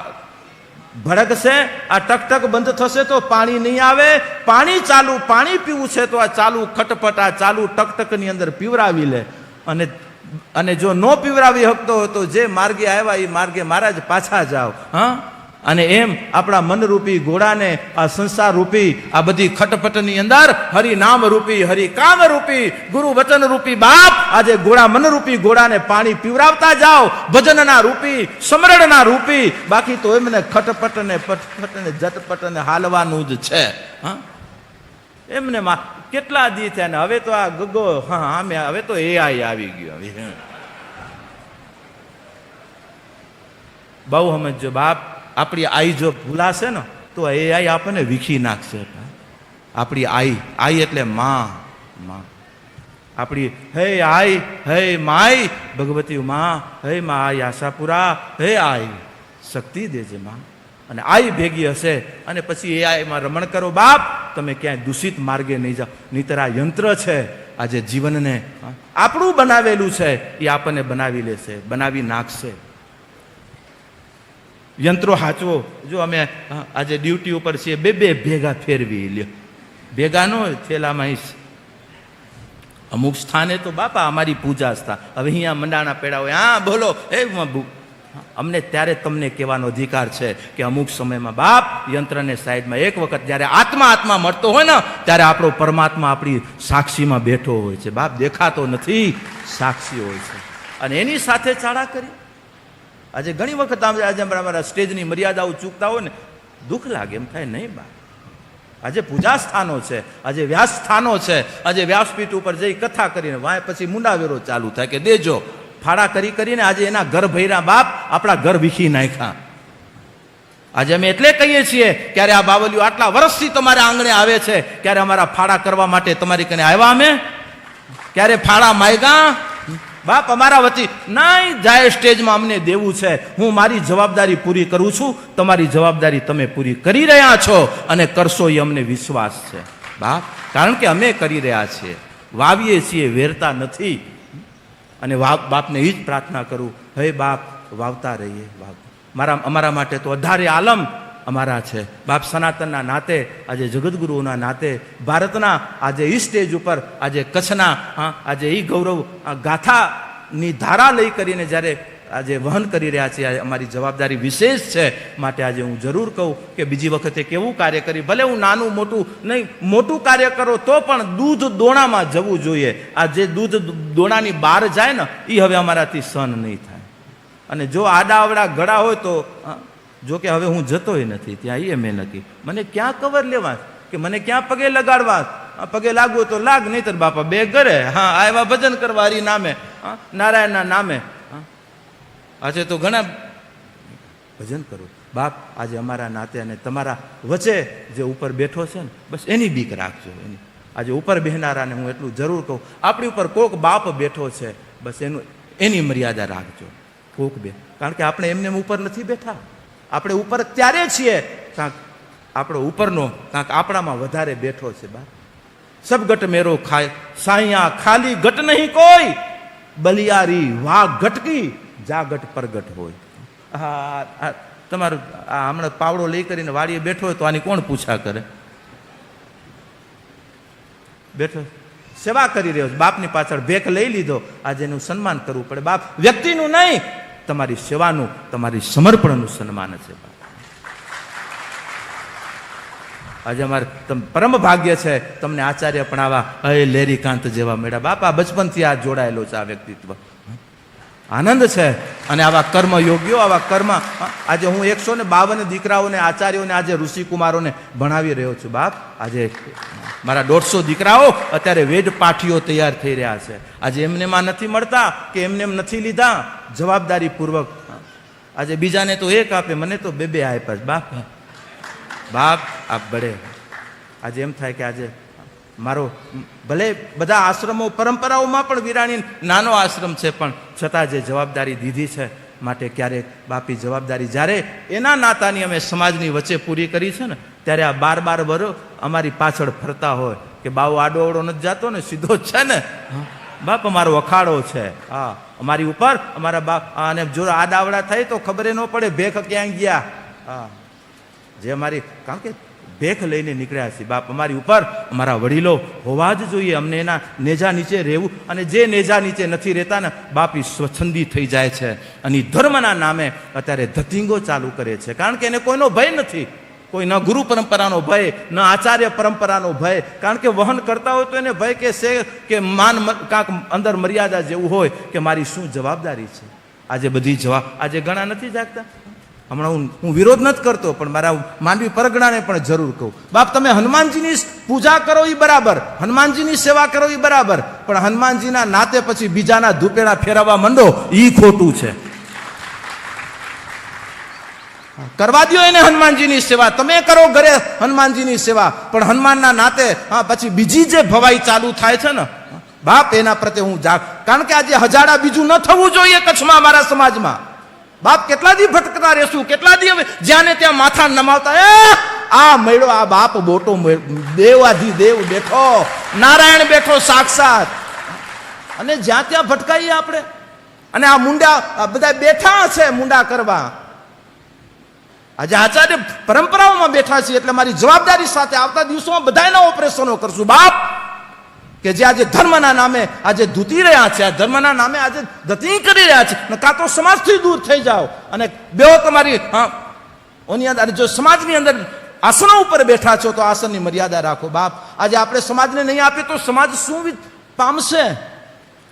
ભડકશે, આ ટકટક બંધ થશે તો પાણી નહીં આવે. પાણી ચાલુ, પાણી પીવું છે તો આ ચાલુ ખટપટ આ ચાલુ ટકટકની અંદર પીવરાવી લે. અને જો ન પીવરાવી શકતો હોય તો જે માર્ગે આવ્યા એ માર્ગે મહારાજ પાછા જાઓ. અને એમ આપણા મનરૂપી ઘોડાને આ સંસાર રૂપી આ બધી ખટપટની અંદર હરિનામ રૂપી હરિકામ રૂપી ગુરુ વચન રૂપી બાપ આજે ઘોડા મનરૂપી ઘોડાને પાણી પીવરાવતા જાઓ. ભજનના રૂપી સમરણના રૂપી. બાકી તો એમને ખટપટ ને પટપટ ને ઝટપટ ને હાલવાનું જ છે. એમને કેટલા દી થયા ને હવે તો આ ગગો હવે તો એઆઈ આવી ગયો. બહુ સમજો બાપ. આપણી આઈ જો ભૂલાશે ને તો એઆઈ આપણને વીખી નાખશે. આપણી આઈ એટલે માં. આપણી હે આઈ, હે માઈ ભગવતી માં, હે મા આઈ આશાપુરા, હે આઈ શક્તિ દેજે માં. અને આઈ ભેગી હશે અને પછી એઆઈમાં રમણ કરો બાપ. તમે ક્યાંય દૂષિત માર્ગે નહીં જાઓ. નહીંતર આ યંત્ર છે આજે જીવનને આપણું બનાવેલું છે એ આપણને બનાવી લેશે, બનાવી નાખશે. યંત્રો હાચવો. જો અમે આજે ડ્યુટી ઉપર છીએ, બે ભેગા ફેરવી લ્યો. ભેગા નો થેલામાં અમુક સ્થાને તો બાપા અમારી પૂજા સ્થા. હવે અહીંયા મંડાણા પેડા હોય, હા બોલો એ અમને ત્યારે તમને કહેવાનો અધિકાર છે કે અમુક સમયમાં બાપ યંત્રને સાઈડમાં એક વખત જ્યારે આત્મા મળતો હોય ને ત્યારે આપણો પરમાત્મા આપણી સાક્ષીમાં બેઠો હોય છે બાપ. દેખાતો નથી, સાક્ષી હોય છે. અને એની સાથે ચાળા કરી. આજે ઘણી વખત આજે અમારા સ્ટેજની મર્યાદાઓ ચૂકતા હોય ને દુઃખ લાગે. એમ થાય નહીં બા, આજે પૂજા સ્થાનો છે, આજે વ્યાસ સ્થાનો છે. આજે વ્યાસપીઠ ઉપર જઈ કથા કરીને વાય પછી મુંડાવેરો ચાલુ થાય કે દેજો. ફાળા કરીને આજે એના ઘર ભર્યા બાપ, આપણા ઘર વીખી નાખ્યા. આજે અમે એટલે કહીએ છીએ ક્યારે આ બાવલીઓ આટલા વર્ષથી તમારા આંગણે આવે છે, ક્યારે અમારા ફાળા કરવા માટે તમારી કને આવ્યા અમે? ક્યારે ફાળા માંગ્યા બાપ અમારા વતી? નહીં, જાય સ્ટેજમાં અમને દેવું છે. હું મારી જવાબદારી પૂરી કરું છું, તમારી જવાબદારી તમે પૂરી કરી રહ્યા છો અને કરશો એ અમને વિશ્વાસ છે બાપ. કારણ કે અમે કરી રહ્યા છીએ, વાવીએ છીએ, વેરતા નથી. અને બાપને એ જ પ્રાર્થના કરું, હે બાપ વાવતા રહીએ બાપ. અમારા માટે તો અધારે આલમ અમારા છે બાપ. સનાતનના નાતે, આજે જગદગુરુઓના નાતે, ભારતના આજે એ સ્ટેજ ઉપર, આજે કચ્છના આજે એ ગૌરવ ગાથાની ધારા લઈ કરીને જ્યારે આજે વહન કરી રહ્યા છીએ, અમારી જવાબદારી વિશેષ છે. માટે આજે હું જરૂર કહું કે બીજી વખતે કેવું કાર્ય કરી, ભલે હું નાનું મોટું નહીં, મોટું કાર્ય કરો તો પણ દૂધ દોણામાં જવું જોઈએ. આ જે દૂધ દોણાની બહાર જાય ને એ હવે અમારાથી સહન નહીં થાય. અને જો આડાવડા ગળા હોય તો જો કે હવે હું જતોય નથી ત્યાં, એ મેં નક્કી. મને ક્યાં કવર લેવા કે મને ક્યાં પગે લગાડવા? પગે લાગવું તો લાગ, નહીં તો બાપા બે ઘરે. હા, આવ્યા ભજન કરવા હરી નામે, નારાયણના નામે. આજે તો ઘણા ભજન કરું બાપ. આજે અમારા નાતે અને તમારા વચ્ચે જે ઉપર બેઠો છે ને, બસ એની બીક રાખજો. એની આજે ઉપર બેહનારાને હું એટલું જરૂર કહું, આપણી ઉપર કોક બાપ બેઠો છે, બસ એની મર્યાદા રાખજો. કોક બે, કારણ કે આપણે એમને ઉપર નથી બેઠા. આપણે ઉપર ત્યારે છીએ કાંક આપણો ઉપરનો કાંક આપણામાં વધારે બેઠો છે બાપ. સબ ગટ મેરો ખાય સાયા, ખાલી ગટ નહીં કોઈ, બલિયારી વાહ ગટકી, જાગટ પરગટ હોય. હા, તમારું આ હમણાં પાવડો લઈ કરીને વાડીએ બેઠો હોય તો આની કોણ પૂછા કરે? બેઠો સેવા કરી રહ્યો છે, બાપની પાછળ ભેખ લઈ લીધો, આજે એનું સન્માન કરવું પડે બાપ. વ્યક્તિનું નહીં, તમારી સેવાનું, તમારી સમર્પણનું સન્માન છે બાપ. આજે અમારે પરમ ભાગ્ય છે તમને આચાર્ય પણ આવા લેરીકાંત જેવા મેળા બાપ. આ બચપનથી આ જોડાયેલો છે આ વ્યક્તિત્વ. આનંદ છે. અને આવા કર્મ યોગ્યો, આવા કર્મ. આજે હું 152 દીકરાઓને, આચાર્યોને, આજે ઋષિકુમારોને ભણાવી રહ્યો છું બાપ. આજે મારા 150 દીકરાઓ અત્યારે વેદ પાઠીઓ તૈયાર થઈ રહ્યા છે. આજે એમનેમાં નથી મળતા કે એમને નથી લીધા, જવાબદારી પૂર્વક. આજે બીજાને તો એક આપે, મને તો બે આપ્યા બાપ. બાપ આપ બળે. આજે એમ થાય કે આજે મારો ભલે બધા આશ્રમો પરંપરાઓમાં પણ વિરાણી નાનો આશ્રમ છે, પણ છતાં જે જવાબદારી દીધી છે, માટે ક્યારેક બાપી જવાબદારી જ્યારે એના નાતાની અમે સમાજની વચ્ચે પૂરી કરી છે ને, ત્યારે આ 12 વર્ષ અમારી પાછળ ફરતા હોય કે બાવો આડો અવડો નથી જાતો ને, સીધો જ છે ને બાપ. અમારો અખાડો છે. હા, અમારી ઉપર અમારા બાપ. અને જો આડાવડા થાય તો ખબર ન પડે ભેખ ક્યાં ગયા. હા, જે અમારી, કારણ કે ભેખ લઈને નીકળ્યા છીએ બાપ. અમારી ઉપર અમારા વડીલો હોવા જ જોઈએ. અમને એના નેજા નીચે રહેવું, અને જે નેજા નીચે નથી રહેતા ને બાપ, એ સ્વચ્છંદી થઈ જાય છે. અને ધર્મના નામે અત્યારે ધતિંગો ચાલુ કરે છે, કારણ કે એને કોઈનો ભય નથી. કોઈ ન ગુરુ પરંપરાનો ભય, ન આચાર્ય પરંપરાનો ભય. કારણ કે વહન કરતા હોય તો એને ભય કે છે કે માન કાંક અંદર મર્યાદા જેવું હોય કે મારી શું જવાબદારી છે. આજે બધી આજે ઘણા નથી જાગતા. હમણાં હું વિરોધ નથી કરતો, પણ મારા માંડવી પરગણાને પણ જરૂર કહું બાપ, તમે હનુમાનજીની પૂજા કરો એ બરાબર, હનુમાનજીની સેવા કરો એ બરાબર, પણ હનુમાનજીના નાતે પછી બીજાના ધૂપેણા ફેરવવા માંડો એ ખોટું છે. કરવા દો એને હનુમાનજીની સેવા, તમે કરો ઘરે હનુમાનજીની સેવા, પણ હનુમાનના નાતે પછી બીજી જે ભવાઈ ચાલુ થાય છે ને બાપ, એના પ્રત્યે હું જાગ. કારણ કે આજે હજાડા બીજું ન થવું જોઈએ કચ્છમાં, અમારા સમાજમાં બાપ. કેટલા દી ભટકતા રહેશું, કેટલા દી હવે જ્યાં ને ત્યાં માથા નમાવતા. આ મળ્યો આ બાપ બોટો, દેવાધિદેવ બેઠો, નારાયણ બેઠો સાક્ષાત, અને જ્યાં ત્યાં ભટકાઈએ આપણે. અને આ મુંડા બધા બેઠા છે મુંડા કરવા. આજે આચાર્ય પરંપરાઓમાં બેઠા છીએ, એટલે મારી જવાબદારી સાથે આવતા દિવસોમાં બધાના ઓપરેશનો કરશું બાપ. કે જે આજે ધર્મના નામે આજે ધૂતી રહ્યા છે, આ ધર્મના નામે આજે ધતી કરી રહ્યા છે. કાં તો સમાજથી દૂર થઈ જાઓ, અને બેઓ તમારી ઓની અંદર, જો સમાજની અંદર આસનો ઉપર બેઠા છો તો આસનની મર્યાદા રાખો બાપ. આજે આપણે સમાજને નહીં આપીએ તો સમાજ શું પામશે?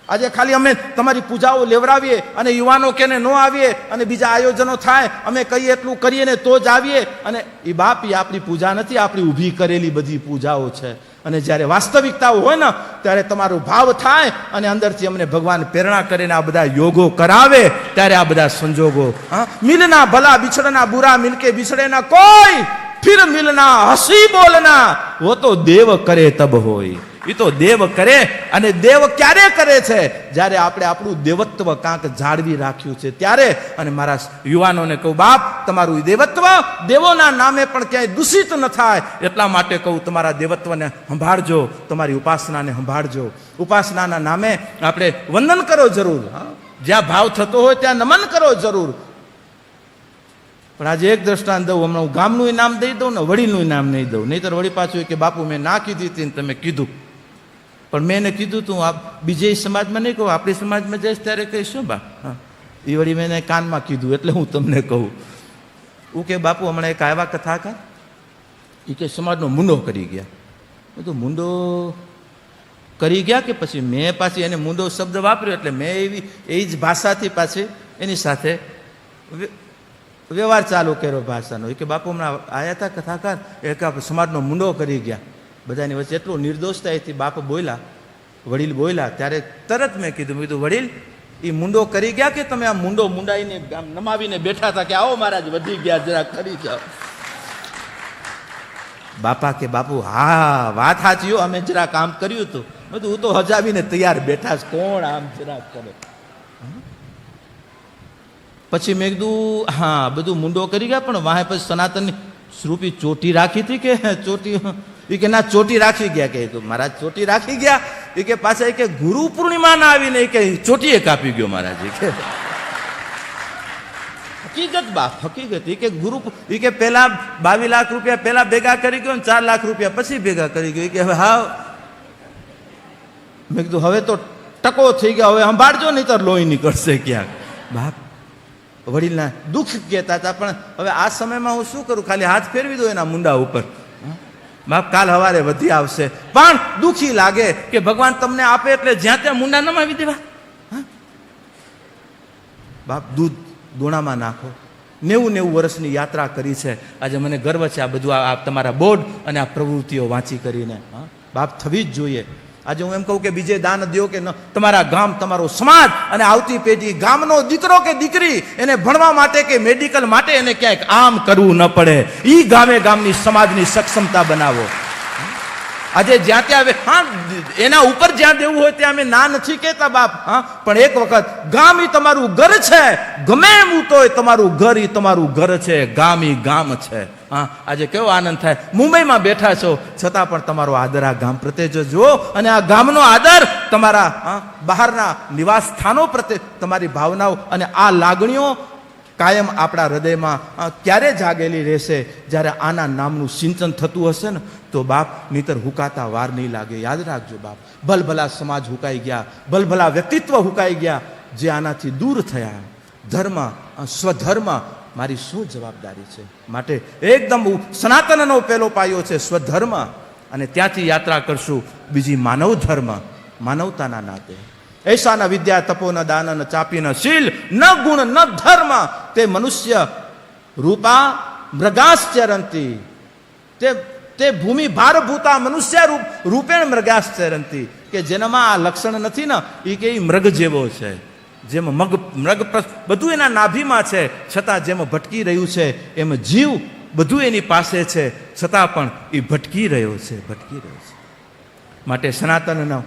આજે ખાલી અમે તમારી પૂજાઓ લેવડાવીએ અને યુવાનો કેને ન આવીએ, અને બીજા આયોજનો થાય, અમે કહીએ એટલું કરીએ ને તો જ આવીએ, અને એ બાપ એ આપણી પૂજા નથી, આપણી ઊભી કરેલી બધી પૂજાઓ છે. અને જ્યારે વાસ્તવિકતાઓ હોય ને ત્યારે તમારો ભાવ થાય, અને અંદરથી અમને ભગવાન પ્રેરણા કરીને આ બધા યોગો કરાવે, ત્યારે આ બધા સંજોગો. મિલના ભલા બિછડના બુરા, મિલકે બિછડે ના કોઈ, ફિર મિલના હસી બોલના, વો તો દેવ કરે તબ હોય. એ તો દેવ કરે. અને દેવ ક્યારે કરે છે? જ્યારે આપણે આપણું દેવત્વ કાંક જાળવી રાખ્યું છે ત્યારે. અને મારા યુવાનોને કહું, બાપ તમારું દેવત્વ દેવોના નામે પણ ક્યાંય દૂષિત ન થાય એટલા માટે કહું, તમારા દેવત્વને સંભાળજો, તમારી ઉપાસનાને સંભાળજો. ઉપાસનાના નામે આપણે વંદન કરો જરૂર, જ્યાં ભાવ થતો હોય ત્યાં નમન કરો જરૂર. પણ આજે એક દ્રષ્ટાંત દઉં, હમણાં હું ગામનું નામ દઈ દઉં ને વડીલનું નામ નહીં દઉં, નહીંતર વળી પાછું કે બાપુ મેં ના કીધી હતી ને તમે કીધું. પણ મેં એને કીધું તું, આ બીજે સમાજમાં નહીં કહું, આપણી સમાજમાં જઈશ ત્યારે કહીશ શું બા? હા, એ વળી મેં એને કાનમાં કીધું એટલે હું તમને કહું. હું કે બાપુ હમણાં એક આવ્યા કથાકાર, એ કે સમાજનો મુંડો કરી ગયા. બધું મુંડો કરી ગયા કે પછી મેં પાછી એને મુંડો શબ્દ વાપર્યો એટલે મેં એ જ ભાષાથી પાછી એની સાથે વ્યવહાર ચાલુ કર્યો ભાષાનો. એ કે બાપુ હમણાં આવ્યા હતા કથાકાર, એક સમાજનો મુંડો કરી ગયા. બધાની વચ્ચે એટલું નિર્દોષતાથી બાપ બોલ્યા, વડીલ બોલ્યા, ત્યારે તરત મેં કીધું વડીલ એ મુંડો કરી ગયા કે તમે આ મુંડો મુંડાઈને આમ નમાવીને બેઠા હતા કે આવો મહારાજ વધી ગયા જરા કરી જાઓ? બાપા કે બાપુ હા વાત સાચી, અમે જરા કામ કર્યું હતું, બધું હું તો હજાવીને તૈયાર બેઠા છે, કોણ આમ જરા કરે. પછી મેં કીધું હા બધું મુંડો કરી ગયા, પણ વાહે પછી સનાતનની શ્રુપી ચોટી રાખી હતી કે ચોટી? એ કે ના ચોટી રાખી ગયા. કે મહારાજ ચોટી રાખી ગયા? એ કે પાછા કે ગુરુ પૂર્ણિમા ના આવીને કે ચોટીએ કાપી ગયો મહારાજ. કે હકીકત બાપ હકીકત. એ કે ગુરુ એ કે પેલા 22 લાખ રૂપિયા પેલા ભેગા કરી ગયો ને 4 લાખ રૂપિયા પછી ભેગા કરી ગયો. કે હવે હા મેં કીધું હવે તો ટકો થઈ ગયા, હવે સંભાળજો નહીં તો લોહી નીકળશે ક્યાંક. બાપ વડીલના દુઃખ કહેતા હતા, પણ હવે આ સમયમાં હું શું કરું, ખાલી હાથ ફેરવી દો એના મુંડા ઉપર. બાપ કાલ સવારે વધી આવશે, પણ દુઃખી લાગે કે ભગવાન તમને આપે એટલે જ્યાં ત્યાં મુંડા નમાવી દેવા. બાપ દૂધ દોણામાં નાખો. 90 વર્ષની યાત્રા કરી છે. આજે મને ગર્વ છે આ બધું આ તમારા બોર્ડ અને આ પ્રવૃત્તિઓ વાંચી કરીને. બાપ થવી જ જોઈએ. આજે હું એમ કહું કે બીજે દાન દો કે ન, તમારા ગામ, તમારો સમાજ અને આવતી પેઢી, ગામનો દીકરો કે દીકરી એને ભણવા માટે કે મેડિકલ માટે એને ક્યાંક આમ કરવું ન પડે. ઈ ગામે ગામની સમાજની સક્ષમતા બનાવો. આજે જ્યાં ત્યાં હા એના ઉપર જ્યાં દેવું હોય ત્યાં અમે ના નથી કહેતા બાપ, હા, પણ એક વખત ગામ ઈ તમારું ઘર છે. ગમે એમ તોય તમારું ઘર ઈ તમારું ઘર છે, ગામ ઈ ગામ છે. હા, આજે કેવો આનંદ થાય, મુંબઈમાં બેઠા છો છતાં પણ તમારો આદર આ ગામ પ્રત્યે જો જુઓ, અને આ ગામનો આદર તમારા બહારના નિવાસ સ્થાનો પ્રત્યે તમારી ભાવનાઓ અને આ લાગણીઓ કાયમ આપણા હૃદયમાં ક્યારે જાગેલી રહેશે? જ્યારે આના નામનું સિંચન થતું હશે ને તો બાપ, નહીતર હુકાતા વાર નહીં લાગે. યાદ રાખજો બાપ, ભલભલા સમાજ હુકાઈ ગયા, ભલભલા વ્યક્તિત્વ હુકાઈ ગયા જે આનાથી દૂર થયા. ધર્મ, સ્વધર્મ, મારી શું જવાબદારી છે? માટે એકદમ સનાતનનો પહેલો પાયો છે સ્વધર્મ, અને ત્યાંથી યાત્રા કરશું બીજી માનવ ધર્મ, માનવતાના નાતે. ऐसा विद्या तपो न दान न चापी न शील न गुण न धर्म ते मनुष्य रूपा मृगाश्चरंती ते भूमि भारभूता मनुष्य रूपेण मृगाश्चरंती. કે જેનામાં આ લક્ષણ નથી ને એ કે મૃગ જેવો છે. જેમ મૃગ બધું એના નાભીમાં છે, છતાં જેમ ભટકી રહ્યું છે એમ જીવ બધું એની પાસે છે, છતાં પણ એ ભટકી રહ્યો છે, ભટકી રહ્યો છે. માટે સનાતનનો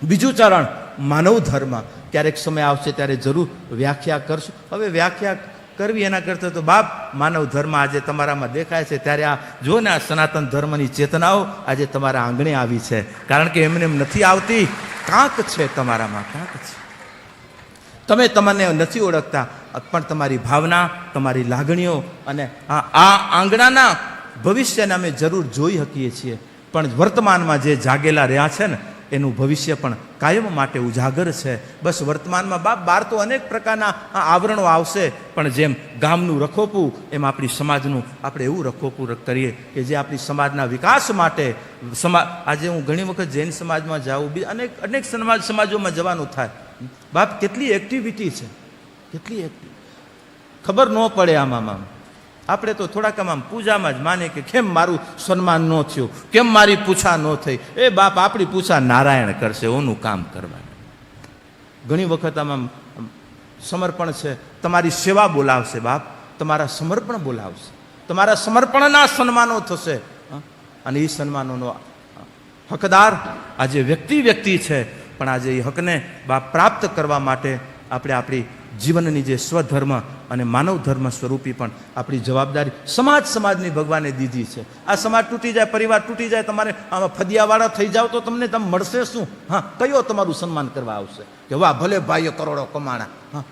બીજું ચરણ માનવ ધર્મ. ક્યારેક સમય આવશે ત્યારે જરૂર વ્યાખ્યા કરશું. હવે વ્યાખ્યા કરવી એના કરતાં તો બાપ માનવ ધર્મ આજે તમારામાં દેખાય છે, ત્યારે આ જો ને આ સનાતન ધર્મની ચેતનાઓ આજે તમારા આંગણે આવી છે. કારણ કે એમને એમ નથી આવતી, કાંક છે તમારામાં, કાંક છે. તમે તમને નથી ઓળખતા, પણ તમારી ભાવના, તમારી લાગણીઓ અને આ આંગણાના ભવિષ્યને અમે જરૂર જોઈ શકીએ છીએ. પણ વર્તમાનમાં જે જાગેલા રહ્યા છે ને એનું ભવિષ્ય પણ કાયમ માટે ઉજાગર છે. બસ વર્તમાનમાં બાપ બહાર તો અનેક પ્રકારના આવરણો આવશે, પણ જેમ ગામનું રખોપું એમ આપણી સમાજનું આપણે એવું રખોપું કરીએ કે જે આપણી સમાજના વિકાસ માટે આજે હું ઘણી વખત જૈન સમાજમાં જાઉં, અનેક સમાજોમાં જવાનું થાય. બાપ કેટલી એક્ટિવિટી છે, કેટલી એક્ટિવ, ખબર ન પડે આમાં. આપણે તો થોડાક આમ પૂજામાં જ માને કે કેમ મારું સન્માન ન થયું, કેમ મારી પૂછા ન થઈ. એ બાપ આપણી પૂછા નારાયણ કરશે, ઓનું કામ કરવાનું. ઘણી વખત આમાં સમર્પણ છે, તમારી સેવા બોલાવશે બાપ, તમારા સમર્પણ બોલાવશે, તમારા સમર્પણના સન્માનો થશે, અને એ સન્માનોનો હકદાર આજે વ્યક્તિ છે, પણ આજે એ હકને બાપ પ્રાપ્ત કરવા માટે આપણે આપણી જીવનની જે સ્વધર્મ અને માનવ ધર્મ સ્વરૂપી પણ આપણી જવાબદારી સમાજની ભગવાને દીધી છે. આ સમાજ તૂટી જાય, પરિવાર તૂટી જાય, તમારે આમાં ફદિયાવાળા થઈ જાઓ તો તમને મળશે શું? હા, કયો તમારું સન્માન કરવા આવશે કે વાહ ભલે ભાઈએ કરોડો કમાણા, હા,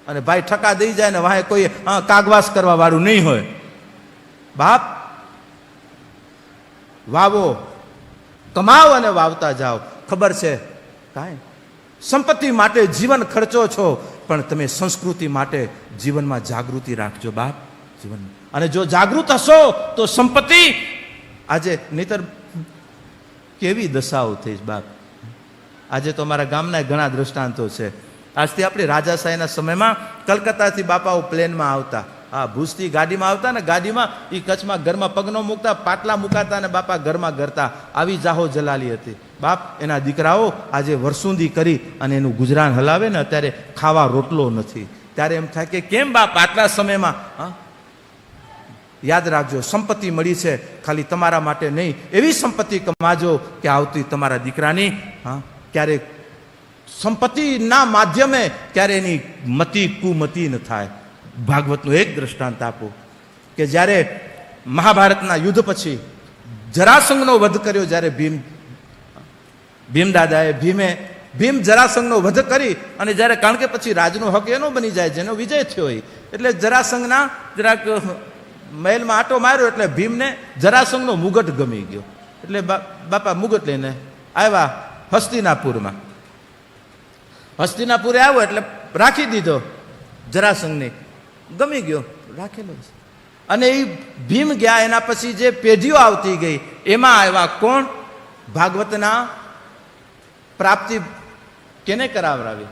અને ભાઈ ઠકા દઈ જાય ને વાહે કોઈ કાગવાસ કરવા વાળું નહીં હોય. બાપ વાવો, કમાઓ અને વાવતા જાઓ. ખબર છે કાંઈ સંપત્તિ માટે જીવન ખર્ચો છો, પણ તમે સંસ્કૃતિ માટે જીવનમાં જાગૃતિ રાખજો બાપ. જીવન અને જો જાગૃત હશો તો સંપત્તિ આજે નહીતર કેવી દશાઓ થઈ બાપ. આજે તો અમારા ગામના ઘણા દ્રષ્ટાંતો છે. આજથી આપણે રાજાશાહીના સમયમાં કલકત્તાથી બાપાઓ પ્લેનમાં આવતા, હા, ભુજથી ગાડીમાં આવતા ને ગાડીમાં એ કચ્છમાં ઘરમાં પગ ન મૂકતા, પાટલા મુકાતા ને બાપા ઘરમાં ગરતા. આવી જાહો જલાલી હતી બાપ. એના દીકરાઓ આજે વરસુંદી કરી અને એનું ગુજરાન હલાવે ને અત્યારે ખાવા રોટલો નથી. ત્યારે એમ થાય કે કેમ બાપ આટલા સમયમાં? હા, યાદ રાખજો, સંપત્તિ મળી છે ખાલી તમારા માટે નહીં, એવી સંપત્તિ કમાજો કે આવતી તમારા દીકરાની, હા, ક્યારેક સંપત્તિના માધ્યમે ક્યારે એની મતિ કુમતિ ન થાય. ભાગવતનું એક દ્રષ્ટાંત આપું કે જ્યારે મહાભારતના યુદ્ધ પછી જરાસંઘનો વધ કર્યો, જ્યારે ભીમદાદાએ ભીમ જરાસંઘનો વધ કરી અને જ્યારે, કારણ કે પછી રાજનો હક એનો બની જાય જેનો વિજય થયો હોય, એટલે જરાસંઘના જરાક મહેલમાં આટો માર્યો એટલે ભીમને જરાસંઘનો મુગટ ગમી ગયો. એટલે બાપા મુગટ લઈને આવ્યા હસ્તિનાપુરમાં. હસ્તિનાપુરે આવ્યો એટલે રાખી દીધો જરાસંઘને, ગમી ગયો, રાખેલો છે. અને એ ભીમ ગયા એના પછી જે પેઢીઓ આવતી ગઈ એમાં આવ્યા કોણ? ભાગવતના પ્રાપ્તિ કેને કરાવરાવી?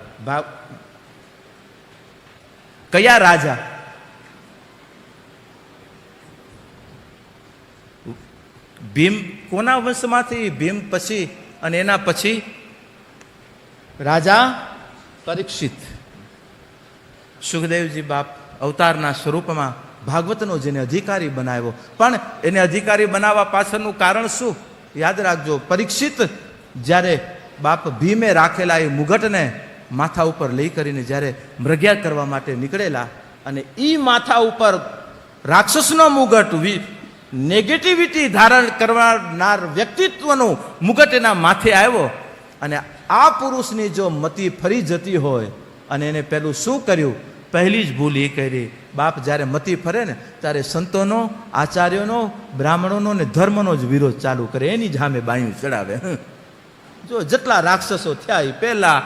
કયા રાજા? ભીમ કોના વંશમાંથી? ભીમ પછી અને એના પછી રાજા પરીક્ષિત. સુખદેવજી બાપ અવતારના સ્વરૂપમાં ભાગવતનો જેને અધિકારી બનાવ્યો, પણ એને અધિકારી બનાવવા પાછળનું કારણ શું? યાદ રાખજો, પરીક્ષિત જ્યારે બાપ ભીમે રાખેલા એ મુગટને માથા ઉપર લઈ કરીને જ્યારે મૃગ્યા કરવા માટે નીકળેલા, અને એ માથા ઉપર રાક્ષસનો મુગટ, નેગેટિવિટી ધારણ કરનાર વ્યક્તિત્વનું મુગટ એના માથે આવ્યો. અને આ પુરુષની જો મતિ ફરી જતી હોય, અને એને પેલું શું કર્યું? પહેલી જ ભૂલ એ કરી બાપ, જ્યારે મતિ ફરે ને ત્યારે સંતોનો, આચાર્યોનો, બ્રાહ્મણોનો ને ધર્મનો જ વિરોધ ચાલુ કરે, એની જ સામે બાયું ચડાવે. જો જેટલા રાક્ષસો થયા એ પહેલા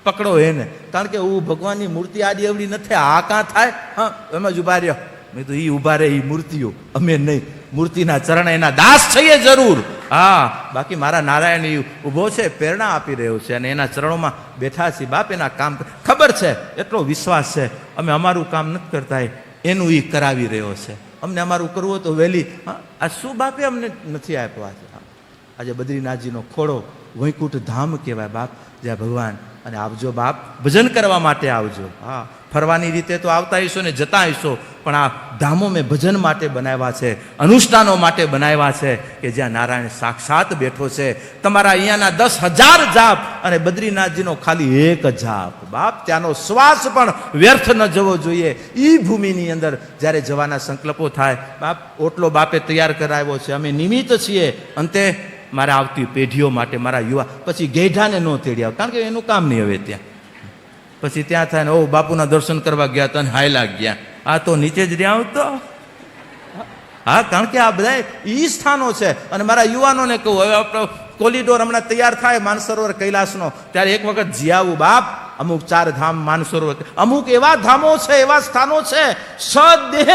પકડો એને, કારણ કે હું ભગવાનની મૂર્તિ આડી એવડી નથી, આ કાં થાય? હા, એમ જ ઉભા રહ્યો. મેં તો એ ઉભા રહે એ મૂર્તિઓ, અમે નહીં. મૂર્તિના ચરણ એના દાસ છીએ જરૂર, હા, બાકી મારા નારાયણ એ ઊભો છે, પ્રેરણા આપી રહ્યો છે અને એના ચરણોમાં બેઠા છીએ બાપ. એના કામ ખબર છે, એટલો વિશ્વાસ છે, અમે અમારું કામ નથી કરતા, એનું એ કરાવી રહ્યો છે. અમને અમારું કરવું તો વહેલી, હા, આ શું બાપે અમને નથી આપ્યો? આજે બદ્રીનાથજીનો ખોડો વૈકુંઠ ધામ કહેવાય બાપ, જ્યાં ભગવાન. અને આવજો બાપ, ભજન કરવા માટે આવજો. હા, ફરવાની રીતે તો આવતા હશો ને જતા હશો, પણ આ ધામો મેં ભજન માટે બનાવ્યા છે, અનુષ્ઠાનો માટે બનાવ્યા છે, કે જ્યાં નારાયણ સાક્ષાત બેઠો છે. તમારા અહીંયાના 10,000 જાપ અને બદ્રીનાથજીનો ખાલી 1 જાપ બાપ, ત્યાંનો શ્વાસ પણ વ્યર્થ ન જવો જોઈએ. એ ભૂમિની અંદર જ્યારે જવાના સંકલ્પો થાય બાપ, ઓટલો બાપે તૈયાર કરાવ્યો છે, અમે નિમિત્ત છીએ. અંતે મારા આવતી પેઢીઓ માટે, મારા યુવા, પછી ગેઢાને ન તેડી આવ, કારણ કે એનું કામ નહીં હવે ત્યાં. પછી ત્યાં થાય ને ઓ બાપુના દર્શન કરવા ગયા હતા ને હાયલા ગયા, આ તો નીચે જ રહ્યા આવતો. હા, કારણ કે આ બધા ઈ સ્થાનો છે. અને મારા યુવાનોને કહું, હવે આપણો કોરિડોર હમણાં તૈયાર થાય માનસરોવર કૈલાસનો, ત્યારે એક વખત જી આવું બાપ. અમુક 4 ધામ માનસરોવર, અમુક એવા ધામો છે, એવા સ્થાનો છે, સદેહ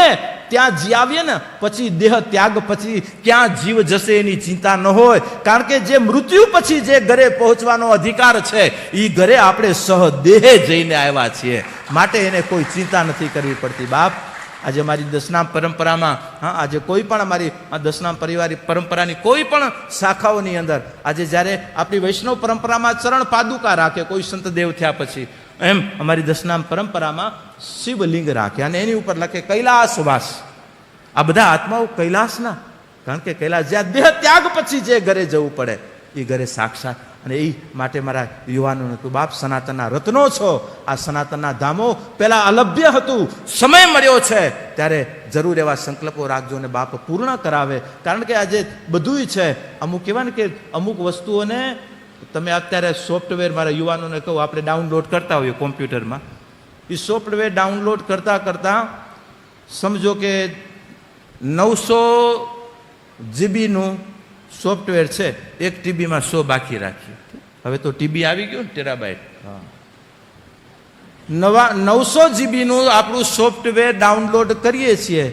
ત્યાં જી આવીએ ને પછી દેહ ત્યાગ પછી ક્યાં જીવ જશે એની ચિંતા ન હોય. કારણ કે જે મૃત્યુ પછી જે ઘરે પહોંચવાનો અધિકાર છે, એ ઘરે આપણે સહદેહે જઈને આવ્યા છીએ, માટે એને કોઈ ચિંતા નથી કરવી પડતી બાપ. આજે અમારી દશનામ પરંપરામાં, હા, આજે કોઈ પણ અમારી આ દશનામ પરિવાર પરંપરાની કોઈ પણ શાખાઓની અંદર આજે જ્યારે આપણી વૈષ્ણવ પરંપરામાં ચરણ પાદુકા રાખે કોઈ સંતદેવ થયા પછી, એમ અમારી દશનામ પરંપરામાં શિવલિંગ રાખે અને એની ઉપર લખે કૈલાસવાસ. આ બધા આત્માઓ કૈલાસના, કારણ કે કૈલાસ જ્યાં દેહ ત્યાગ પછી જે ઘરે જવું પડે, એ ઘરે સાક્ષાત. અને એ માટે મારા યુવાનોને તું બાપ સનાતનના રત્નો છો. આ સનાતનના ધામો પહેલાં અલભ્ય હતું, સમય મળ્યો છે ત્યારે જરૂર એવા સંકલ્પો રાખજો ને બાપ પૂર્ણ કરાવે. કારણ કે આજે બધુંય છે. અમુક કહેવાય ને કે અમુક વસ્તુઓને તમે અત્યારે સોફ્ટવેર મારા યુવાનોને કહું, આપણે ડાઉનલોડ કરતા હોઈએ કોમ્પ્યુટરમાં, એ સોફ્ટવેર ડાઉનલોડ કરતાં સમજો કે 900 જીબીનું સોફ્ટવેર છે, 1 ટીબીમાં 100 બાકી રાખ્યું. હવે તો ટીબી આવી ગયું ને, ટેરાબાઇટ. હા, 900 જીબીનું આપણું સોફ્ટવેર ડાઉનલોડ કરીએ છીએ.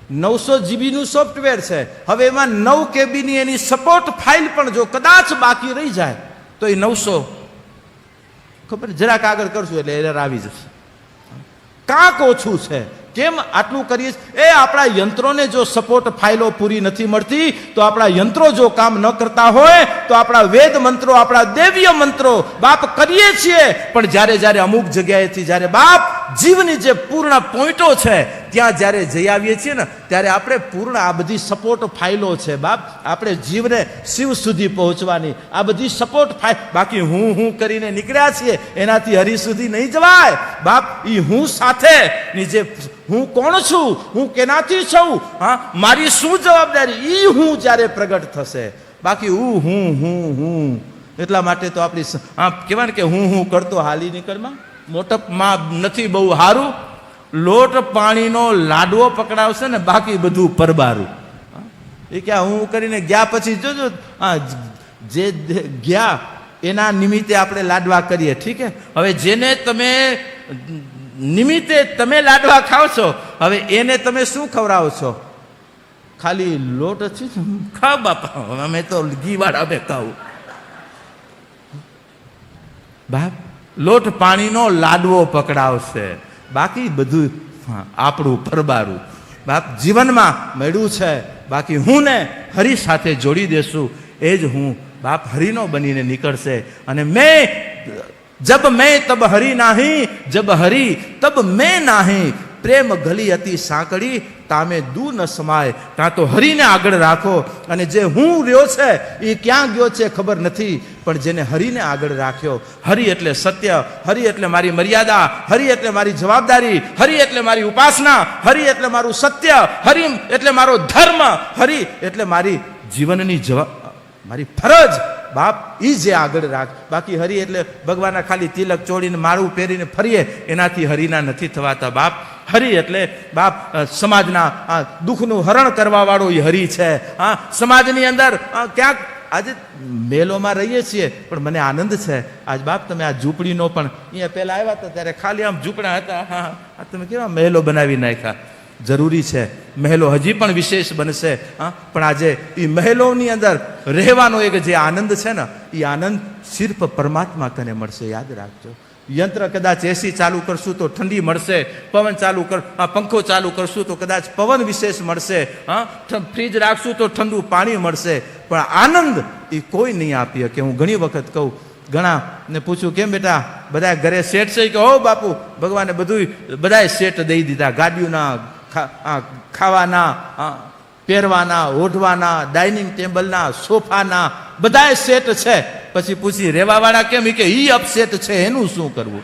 900 જીબીનું સોફ્ટવેર છે. હવે એમાં 9 કેબીની એની સપોર્ટ ફાઇલ પણ જો કદાચ બાકી રહી જાય તો એ 900 ખબર જરાક આગળ કરશું એટલે એરર આવી જશે. કાંક ઓછું છે. કેમ આટલું કરીએ? એ આપણા યંત્રોને જો સપોર્ટ ફાઇલો પૂરી નથી મળતી, તો આપણા યંત્રો જો કામ ન કરતા હોય તો આપણા વેદ મંત્રો, આપણા દેવીય મંત્રો બાપ કરીએ છીએ, પણ જ્યારે જ્યારે અમુક જગ્યાએથી જ્યારે બાપ જીવની જે પૂર્ણ પોઈન્ટો છે ત્યાં જ્યારે જઈ આવીએ છીએ ને, ત્યારે આપણે પૂર્ણ આ બધી સપોર્ટ ફાઇલો છે બાપ, આપણે જીવને શિવ સુધી પહોંચવાની આ બધી સપોર્ટ ફાઇલ. બાકી હું કરીને નીકળ્યા છીએ એનાથી હરિ સુધી નહીં જવાય બાપ. એ હું સાથેની જે હું કોણ છું, હું કેનાથી છું, હા, મારી શું જવાબદારી, એ હું જ્યારે પ્રગટ થશે. બાકી હું એટલા માટે તો આપણી કહેવાય ને કે હું કરતો હાલી નીકળમાં મોટપમાં નથી બહુ સારું. લોટ પાણીનો લાડવો પકડાવશે ને, બાકી બધું પરબારું. એ ક્યાં હું કરીને ગયા પછી જોજો, જે ગયા એના નિમિત્તે આપણે લાડવા કરીએ, ઠીક છે. હવે જેને તમે નિમિત્તે તમે લાડવા ખાવ છો, હવે એને તમે શું ખવડાવો છો? ખાલી લોટ છે, ખાવ બાપા, અમે તો ઘી વાળા અમે ખાવું બાપ. લોટ પાણીનો લાડવો પકડાવશે, બાકી બધું આપણું પરબારું બાપ. જીવનમાં મળ્યું છે, બાકી હું ને હરિ સાથે જોડી દેશું, એ જ હું બાપ હરિનો બનીને નીકળશે. અને મેં જબ મેં તબ હરી નાહી, જબ હરી તબ મેં નાહી, પ્રેમ ગલી હતી સાંકળી તામે દૂ ન સમાય. કાં તો હરિને આગળ રાખો, અને જે હું રહ્યો છે એ ક્યાં ગયો છે ખબર નથી, પણ જેને હરિને આગળ રાખ્યો, હરિ એટલે સત્ય, હરિ એટલે મારી મર્યાદા, હરિ એટલે મારી જવાબદારી, હરિ એટલે મારી ઉપાસના, હરિ એટલે મારું સત્ય, હરિ એટલે મારો ધર્મ, હરિ એટલે મારી જીવનની મારી ફરજ બાપ. એ જે આગળ રાખ. બાકી હરિ એટલે ભગવાનના ખાલી તિલક ચોડીને માળું પહેરીને ફરીએ, એનાથી હરિના નથી થવાતા બાપ. હરિ એટલે બાપ સમાજના દુઃખનું હરણ કરવા વાળો એ હરિ છે. હા, સમાજની અંદર ક્યાંક આજે મેલોમાં રહીએ છીએ, પણ મને આનંદ છે આજ બાપ તમે આ ઝૂંપડીનો પણ, અહીંયા પહેલા આવ્યા હતા ત્યારે ખાલી આમ ઝૂંપડા હતા, હા, તમે કેવા મહેલો બનાવી નાખ્યા. જરૂરી છે, મહેલો હજી પણ વિશેષ બનશે. હા, પણ આજે એ મહેલોની અંદર રહેવાનો એક જે આનંદ છે ને, એ આનંદ સિર્ફ પરમાત્મા કને મળશે, યાદ રાખજો. યંત્ર કદાચ એસી ચાલુ કરશું તો ઠંડી મળશે, પવન ચાલુ પંખો ચાલુ કરશું તો કદાચ પવન વિશેષ મળશે, હા, ફ્રીજ રાખશું તો ઠંડુ પાણી મળશે, પણ આનંદ એ કોઈ નહીં આપી શકે. હું ઘણી વખત કહું, ઘણા ને પૂછું કેમ બેટા બધા ઘરે સેટ છે, કે હો બાપુ ભગવાને બધું બધાએ સેટ દઈ દીધા, ગાડીઓના, ખાવાના, પહેરવાના, ઓઢવાના, ડાઇનિંગ ટેબલના, સોફાના, બધાએ સેટ છે. પછી પૂછી રહેવાવાળા કેમ? કે ઈ અપસેટ છે, એનું શું કરવું?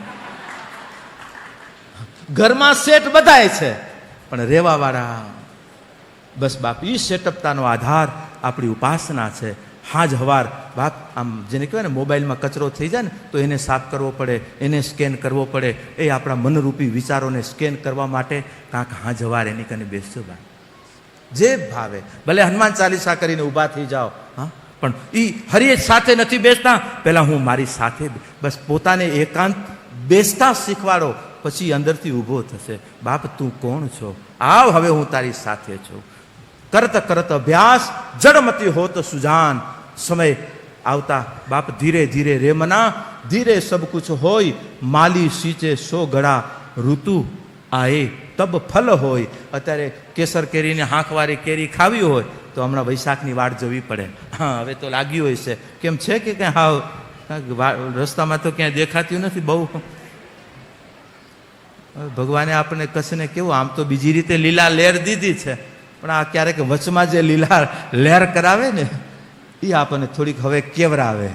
ઘરમાં સેટ બધાય છે, પણ રહેવાવાળા બસ બાપ. ઈ સેટઅપતાનો આધાર આપણી ઉપાસના છે. હાજ હવાર બાપ આમ જેને કહેવાય ને મોબાઈલમાં કચરો થઈ જાય ને, તો એને સાફ કરવો પડે, એને સ્કેન કરવો પડે. એ આપણા મનરૂપી વિચારોને સ્કેન કરવા માટે કાંક હાજ હવાર એની કને બેસજો બાપ. જે ભાવે ભલે હનુમાન ચાલીસા કરીને ઊભા થઈ જાઓ, હા, પણ એ હરિ સાથે નથી બેસતા, પહેલાં હું મારી સાથે બસ પોતાને એકાંત બેસતા શીખવાડો, પછી અંદરથી ઊભો થશે. બાપ તું કોણ છો? આવ હવે હું તારી સાથે છું. કરત કરત અભ્યાસ જડમતી હોત સુજાન. સમય આવતા બાપ ધીરે ધીરે રે મના, ધીરે સબ કુછ હોય, માલી સીંચે સો ગળા, ઋતુ આએ તબ ફલ હોય. અત્યારે કેસર કેરીને હાંકવાળી કેરી ખાવી હોય તો હમણાં વૈશાખની વાટ જોવી પડે. હા, હવે તો લાગ્યું હોય છે. કેમ છે કે ક્યાં હાવ રસ્તામાં તો ક્યાંય દેખાતું નથી બહુ. ભગવાને આપણને કચ્છને કેવું, આમ તો બીજી રીતે લીલા લહેર દીધી છે, પણ આ ક્યારેક વચમાં જે લીલા લહેર કરાવે ને, એ આપણને થોડીક હવે કેવરાવે.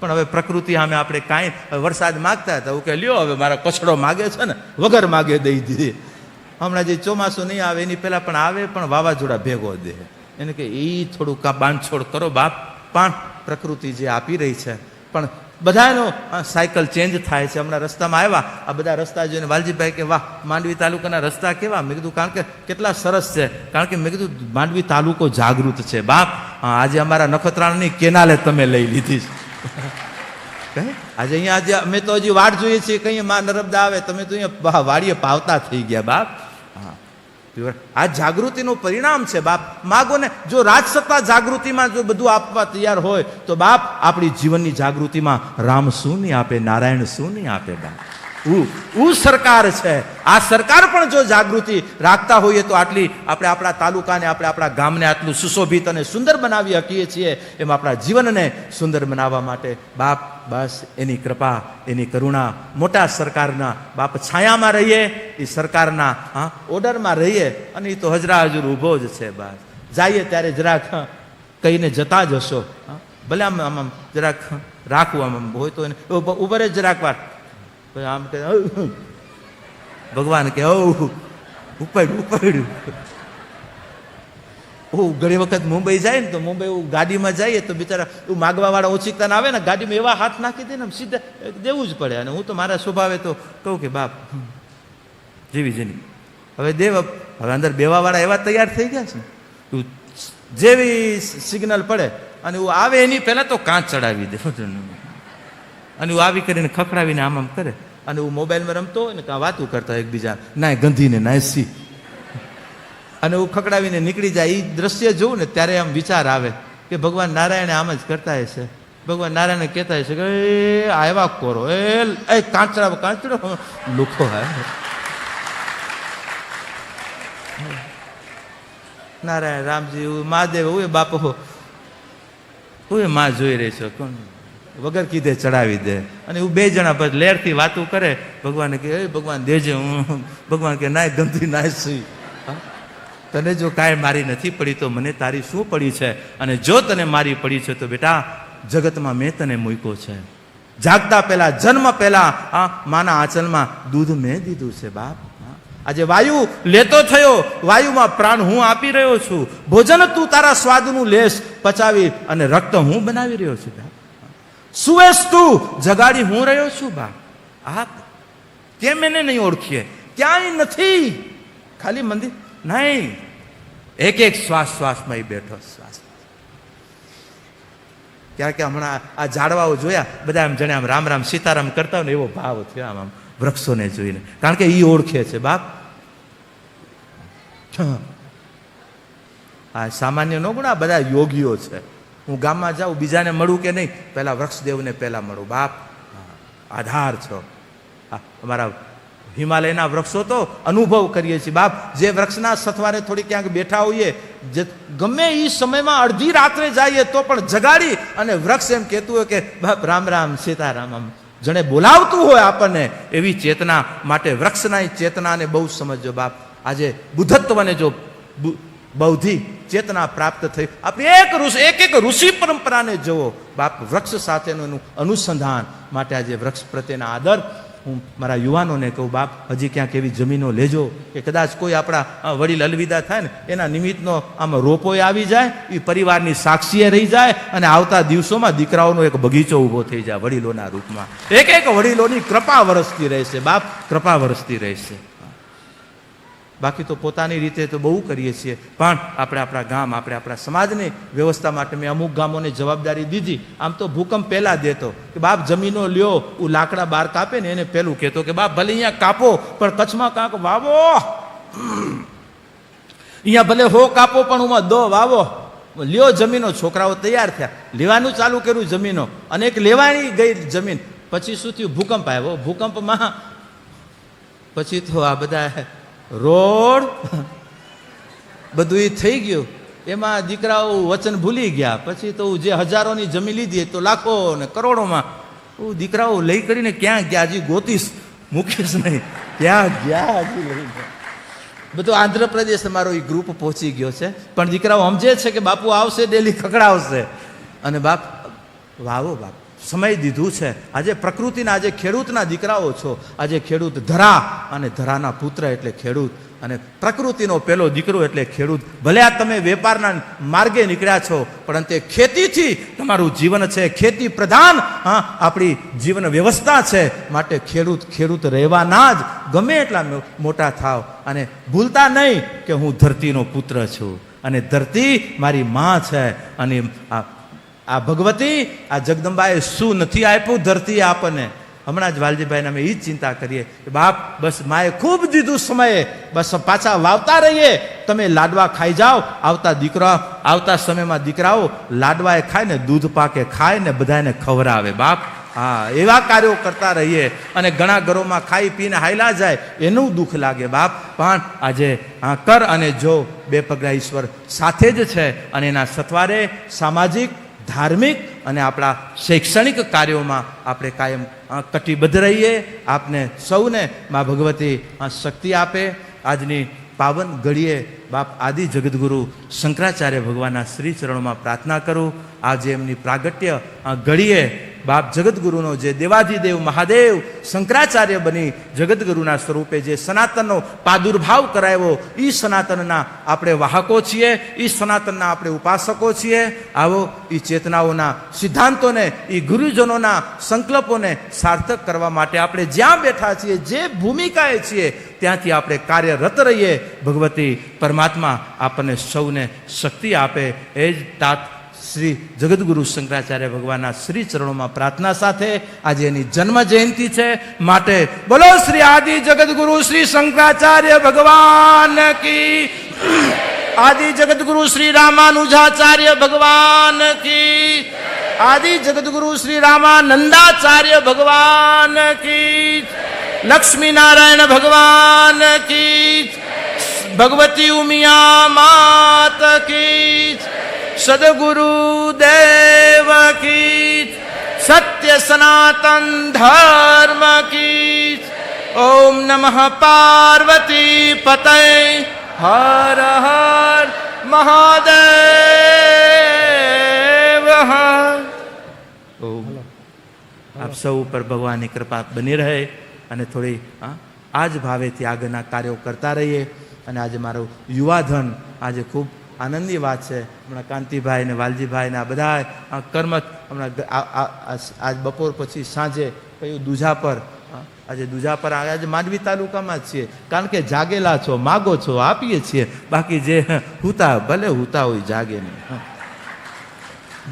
પણ હવે પ્રકૃતિ સામે આપણે કાંઈ વરસાદ માગતા હતા એવું કે લ્યો હવે મારા કચડો માગે છે ને વગર માગે દઈ દીધી. હમણાં જે ચોમાસું નહીં આવે એની પહેલાં પણ આવે પણ વાવાઝોડા ભેગો દે. એને કે એ થોડુંક બાંધછોડ કરો બાપ. પણ પ્રકૃતિ જે આપી રહી છે પણ બધાનો સાયકલ ચેન્જ થાય છે. હમણાં રસ્તામાં આવ્યા આ બધા રસ્તા જોઈને વાલજીભાઈ કે વાહ માંડવી તાલુકાના રસ્તા કેવા. મેં કીધું કારણ કે કેટલા સરસ છે. કારણ કે મેં કીધું માંડવી તાલુકો જાગૃત છે બાપ. આજે અમારા નખત્રાણાની કેનાલે તમે લઈ લીધી છે. આજે અહીંયા આજે અમે તો હજી વાટ જોઈએ છીએ કઈ માં નર્મદા આવે. તમે તો અહીંયા વાડીએ પાવતા થઈ ગયા બાપ. આ જાગૃતિનું પરિણામ છે બાપ. માગો ને જો રાજસત્તા જાગૃતિમાં જો બધું આપવા તૈયાર હોય તો બાપ આપણી જીવનની જાગૃતિમાં રામ શું નહીં આપે, નારાયણ શું નહીં આપે બાપ. સરકાર છે. આ સરકાર પણ જો જાગૃતિ રાખતા હોઈએ તો આટલી આપણે આપણા તાલુકાને આપણે આપણા ગામને આટલું સુશોભિત અને સુંદર બનાવી શકીએ છીએ. એમ આપણા જીવનને સુંદર બનાવવા માટે બાપ બસ એની કૃપા એની કરુણા મોટા સરકારના બાપ છાયામાં રહીએ, એ સરકારના ઓર્ડરમાં રહીએ. અને એ તો હજરા હજુર ઊભો જ છે બસ. જઈએ ત્યારે જરાક કહીને જતા જ હશો. ભલે આમ આમ જરાક રાખવું આમ હોય તો એને ઉભરે જ જરાક વાર આમ કે ભગવાન કે ઉપાડ્યું. ઘણી વખત મુંબઈ જાય ને તો મુંબઈ ગાડીમાં જઈએ તો બિચારા એવું માગવા વાળા ઓછીકતા આવે ને ગાડીમાં એવા હાથ નાખી દે ને સીધા દેવું જ પડે. અને હું તો મારા સ્વભાવે તો કહું કે બાપ જેવી જેની હવે દેવ. હવે અંદર બેવા વાળા એવા તૈયાર થઈ ગયા છે ને જેવી સિગ્નલ પડે અને એવું આવે એની પહેલા તો કાંચ ચડાવી દે. અને હું આવી કરીને ખખડાવીને આમ આમ કરે. અને હું મોબાઈલમાં રમતો હોય ને કાં વાતું કરતા એકબીજા ના ગંધીને ના સી. અને હું ખખડાવીને નીકળી જાય. એ દ્રશ્ય જોઉં ને ત્યારે આમ વિચાર આવે કે ભગવાન નારાયણે આમ જ કરતા હશે. ભગવાન નારાયણ કહેતા હશે કે આવ્યા કોરો એ કાંચડો લુખો હે નારાયણ રામજી મહાદેવ હું બાપો હું માં જોઈ રહી છો કોણ વગર કીધે ચડાવી દે. અને એવું બે જણા પછી લેરથી વાતું કરે. ભગવાન કે ભગવાન દેજે. હું ભગવાન કે નાય ગંદી નાય સુઈ. તને જો કાંઈ મારી નથી પડી તો મને તારી શું પડી છે. અને જો તને મારી પડી છે તો બેટા જગતમાં મેં તને મૂક્યો છે. જાગતા પહેલા જન્મ પહેલા માના આંચલમાં દૂધ મેં દીધું છે બાપ. આજે વાયુ લેતો થયો, વાયુમાં પ્રાણ હું આપી રહ્યો છું. ભોજન તું તારા સ્વાદનું લેશ પચાવી અને રક્ત હું બનાવી રહ્યો છું બાપ. સુવેશ તું જગાડી હું રહ્યો છું બાપ. આપ કેમ એને નહીં ઓળખીએ? ક્યાંય નથી, ખાલી મંદિર નહીં. એક એક શ્વાસ શ્વાસમાં બેઠો. શ્વાસ ક્યાં કે હમણાં આ ઝાડવાઓ જોયા બધા આમ જણે આમ રામ રામ સીતારામ કરતા હોય ને એવો ભાવ થયો આમ વૃક્ષોને જોઈને. કારણ કે એ ઓળખે છે બાપ. આ સામાન્ય નો ગુણ, આ બધા યોગીઓ છે. હું ગામમાં જાઉં બીજાને મળું કે નહીં, પહેલા વૃક્ષદેવને પહેલા મળું બાપ. આધાર છો. અમારા હિમાલયના વૃક્ષો તો અનુભવ કરીએ છીએ બાપ. જે વૃક્ષના સથવારે થોડી ક્યાંક બેઠા હોઈએ, ગમે એ સમયમાં અડધી રાત્રે જઈએ તો પણ જગાડી અને વૃક્ષ એમ કહેતું હોય કે બાપ રામ રામ સીતારામ, આમ જણે બોલાવતું હોય આપણને. એવી ચેતના માટે વૃક્ષના ચેતનાને બહુ સમજો બાપ. આજે બુદ્ધત્વને જો બૌદ્ધિક ચેતના પ્રાપ્ત થઈ, આપણી એક એક ઋષિ પરંપરાને જુઓ બાપ. વૃક્ષ સાથેનું એનું અનુસંધાન માટે આજે વૃક્ષ પ્રત્યેના આદર હું મારા યુવાનોને કહું બાપ. હજી ક્યાંક એવી જમીનો લેજો કે કદાચ કોઈ આપણા વડીલ અલવિદા થાય ને એના નિમિત્તનો આમ રોપોય આવી જાય, એ પરિવારની સાક્ષીએ રહી જાય અને આવતા દિવસોમાં દીકરાઓનો એક બગીચો ઊભો થઈ જાય વડીલોના રૂપમાં. એક એક વડીલોની કૃપા વરસતી રહેશે બાપ, કૃપા વરસતી રહેશે. બાકી તો પોતાની રીતે તો બહુ કરીએ છીએ, પણ આપણે આપણા ગામ આપણે આપણા સમાજની વ્યવસ્થા માટે મેં અમુક ગામોને જવાબદારી દીધી. આમ તો ભૂકંપ પહેલા દેતો કે બાપ જમીનો લ્યો, હું લાકડા બહાર કાપે ને એને પહેલું કહેતો કે બાપ ભલે અહીંયા કાપો પણ કચ્છમાં કાંક વાવો, અહીંયા ભલે હો કાપો પણ ઉમાં દો વાવો. લ્યો જમીનો. છોકરાઓ તૈયાર થયા, લેવાનું ચાલુ કર્યું જમીનો, અને એક લેવાની ગઈ જમીન. પછી શું થયું? ભૂકંપ આવ્યો. ભૂકંપમાં પછી તો આ બધા રોડ બધું થઈ ગયું. એમાં દીકરાઓ વચન ભૂલી ગયા. પછી તો જે હજારોની જમીન લીધી તો લાખો ને કરોડોમાં દીકરાઓ લઈ કરીને ક્યાં ગયા? હજી ગોતીશ, મૂકીશ નહીં. ક્યાં ગયા? હજી લઈ ગયા. બધું આંધ્રપ્રદેશ અમારો એ ગ્રુપ પહોંચી ગયો છે. પણ દીકરાઓ સમજે છે કે બાપુ આવશે, ડેલી ખકડાવશે. અને બાપ વાવો બાપ, સમય દીધું છે. આજે પ્રકૃતિના, આજે ખેડૂતના દીકરાઓ છો. આજે ખેડૂત ધરા અને ધરાના પુત્ર એટલે ખેડૂત, અને પ્રકૃતિનો પેલો દીકરો એટલે ખેડૂત. ભલે આ તમે વેપારના માર્ગે નીકળ્યા છો, પરંતુ ખેતીથી તમારું જીવન છે. ખેતી પ્રધાન આપણી જીવન વ્યવસ્થા છે. માટે ખેડૂત રહેવાના જ, ગમે એટલા મોટા થાવ. અને ભૂલતા નહીં કે હું ધરતીનો પુત્ર છું, અને ધરતી મારી માં છે. અને આ ભગવતી, આ જગદંબાએ શું નથી આપ્યું ધરતી આપણને. હમણાં જ વાલજીભાઈને અમે એ જ ચિંતા કરીએ કે બાપ બસ માએ ખૂબ દીધું સમયે, બસ પાછા વાવતા રહીએ. તમે લાડવા ખાઈ જાઓ. આવતા સમયમાં દીકરાઓ લાડવાએ ખાય ને, દૂધ પાકે ખાય ને, બધાને ખવડાવે બાપ. હા, એવા કાર્યો કરતા રહીએ. અને ઘણા ઘરોમાં ખાઈ પીને હાયલા જાય, એનું દુઃખ લાગે બાપ. પણ આજે કર અને જો, બે પગલા ઈશ્વર સાથે જ છે. અને એના સત્વારે સામાજિક, ધાર્મિક અને આપણા શૈક્ષણિક કાર્યોમાં આપણે કાયમ કટિબદ્ધ રહીએ. આપને સૌને મા ભગવતી શક્તિ આપે. આજની પાવન ઘડીએ બાપ આદિ જગદગુરુ શંકરાચાર્ય ભગવાનના શ્રી ચરણોમાં પ્રાર્થના કરું. આજે એમની પ્રાગટ્ય ઘડીએ બાપ જગદગુરુનો જે દેવાધિદેવ મહાદેવ શંકરાચાર્ય બની જગદગુરુના સ્વરૂપે જે સનાતનનો પ્રાદુર્ભાવ કરાવ્યો, એ સનાતનના આપણે વાહકો છીએ, એ સનાતનના આપણે ઉપાસકો છીએ. આવો એ ચેતનાઓના સિદ્ધાંતોને, એ ગુરુજનોના સંકલ્પોને સાર્થક કરવા માટે આપણે જ્યાં બેઠા છીએ, જે ભૂમિકાએ છીએ, ત્યાંથી આપણે કાર્યરત રહીએ. ભગવતી પરમાત્મા આપણને સૌને શક્તિ આપે. એ જ તાત શ્રી જગદગુરુ શંકરાચાર્ય ભગવાનના શ્રી ચરણોમાં પ્રાર્થના સાથે આજે એની જન્મ જયંતિ છે. માટે બોલો શ્રી આદિ જગદગુરુ શ્રી શંકરાચાર્ય ભગવાન કી, આદિ જગદગુરુ શ્રી રામાનુજાચાર્ય ભગવાન કી, આદિ જગદગુરુ શ્રી રામાનંદાચાર્ય ભગવાન કી, લક્ષ્મી નારાયણ ભગવાન કી, ભગવતી ઉમિયા માત કી, સદગુરુ દેવ કી, સત્ય સનાતન ધર્મ કી. ઓમ નમઃ પાર્વતી પતય હર હર મહાદેવ. આપ સૌ ઉપર ભગવાનની કૃપા બની રહે અને થોડી આ જ ભાવેથી આગળના કાર્યો કરતા રહીએ. અને આજે મારું યુવાધન, આજે ખૂબ આનંદની વાત છે. હમણાં કાંતિભાઈ ને વાલજીભાઈ ને આ બધા કર્મ હમણાં આજ બપોર પછી સાંજે કયું દુજા પર, આજે દુજા પર આજે માંડવી તાલુકામાં જ છીએ. કારણ કે જાગેલા છો, માગો છો, આપીએ છીએ. બાકી જે હુતા ભલે હુતા હોય, જાગે નહીં.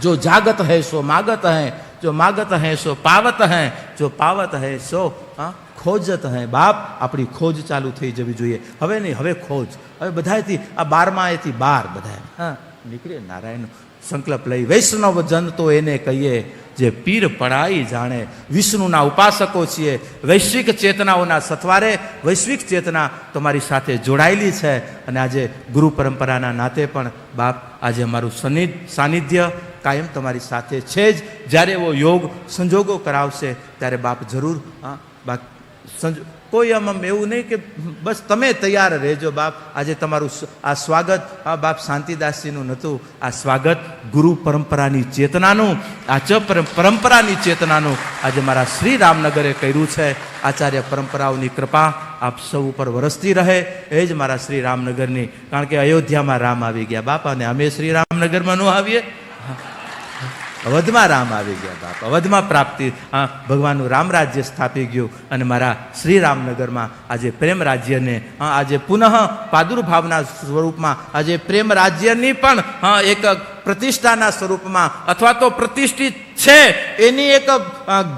જો જાગત હૈ સો માગત હૈ, જો માગત હૈ સો પાવત હૈ, જો પાવત હૈ સો ખોજત હૈ. બાપ આપણી ખોજ ચાલુ થઈ જવી જોઈએ. હવે નહીં, હવે ખોજ. હવે બધાથી આ 12 બાર બધા નીકળે. નારાયણ સંકલ્પ લઈ વૈષ્ણવ જન તો એને કહીએ, જે પીર પડાઈ જાણે. વિષ્ણુના ઉપાસકો છીએ. વૈશ્વિક ચેતનાઓના સથવારે વૈશ્વિક ચેતના તમારી સાથે જોડાયેલી છે. અને આજે ગુરુ પરંપરાના નાતે પણ બાપ આજે અમારું સાનિધ્ય કાયમ તમારી સાથે છે જ. જ્યારે એવો યોગ સંજોગો કરાવશે ત્યારે બાપ જરૂર બાપ કોઈ આમ એવું નહીં કે બસ તમે તૈયાર રહેજો બાપ. આજે તમારું આ સ્વાગત બાપ શાંતિદાસજીનું નહોતું, આ સ્વાગત ગુરુ પરંપરાની ચેતનાનું, આ પરંપરાની ચેતનાનું આજે મારા શ્રી રામનગરે કર્યું છે. આચાર્ય પરંપરાઓની કૃપા આપ સૌ ઉપર વરસતી રહે. એ જ મારા શ્રી રામનગરની, કારણ કે અયોધ્યામાં રામ આવી ગયા બાપ, અને અમે શ્રી રામનગરમાં ન આવીએ. અવધમાં રામ આવી ગયા બાપ, અવધમાં પ્રાપ્તિ, ભગવાનનું રામ રાજ્ય સ્થાપી ગયું. અને મારા શ્રી રામનગરમાં આજે પ્રેમ રાજ્યને આજે પુનઃ પ્રાદુર્ભાવના સ્વરૂપમાં, આજે પ્રેમ રાજ્યની પણ એક પ્રતિષ્ઠાના સ્વરૂપમાં અથવા તો પ્રતિષ્ઠિત છે એની એક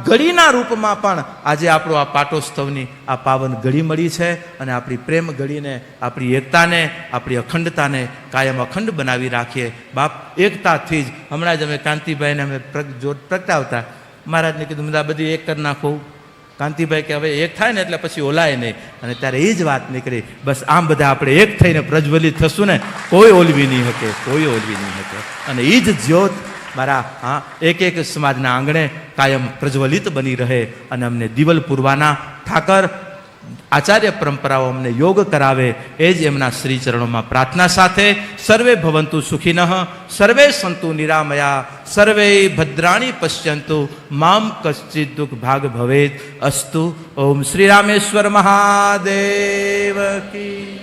ઘડીના રૂપમાં પણ આજે આપણો આ પાટોત્સવની આ પાવન ઘડી મળી છે. અને આપણી પ્રેમ ઘડીને, આપણી એકતાને, આપણી અખંડતાને કાયમ અખંડ બનાવી રાખીએ બાપ. એકતાથી જ હમણાં જ અમે કાંતિભાઈને અમે પ્રગટાવતા મહારાજને કીધું બધા બધી એક કરી નાખો. કાંતિભાઈ કે હવે એક થાય ને એટલે પછી ઓલાય નહીં. અને ત્યારે એ જ વાત નીકળી, બસ આમ બધા આપણે એક થઈને પ્રજ્વલિત થશું ને, કોઈ ઓલવી નહીં શકે, કોઈ ઓલવી નહીં શકે. અને એ જ જ્યોત મારા એક સમાજના આંગણે કાયમ પ્રજ્વલિત બની રહે. અને અમને દિવલ પૂરવાના ઠાકર આચાર્ય પરંપરાઓ અમને યોગ કરાવે. એ જ એમના શ્રી ચરણોમાં પ્રાર્થના સાથે સર્વે ભવંતુ સુખિનઃ, સર્વે સંતુ નિરામયા, સર્વે ભદ્રાણી પશ્યંતુ મામ કશ્ચિત દુઃખ ભાગ ભવેત અસ્તુ. ઓમ શ્રી રામેશ્વર મહાદેવ કી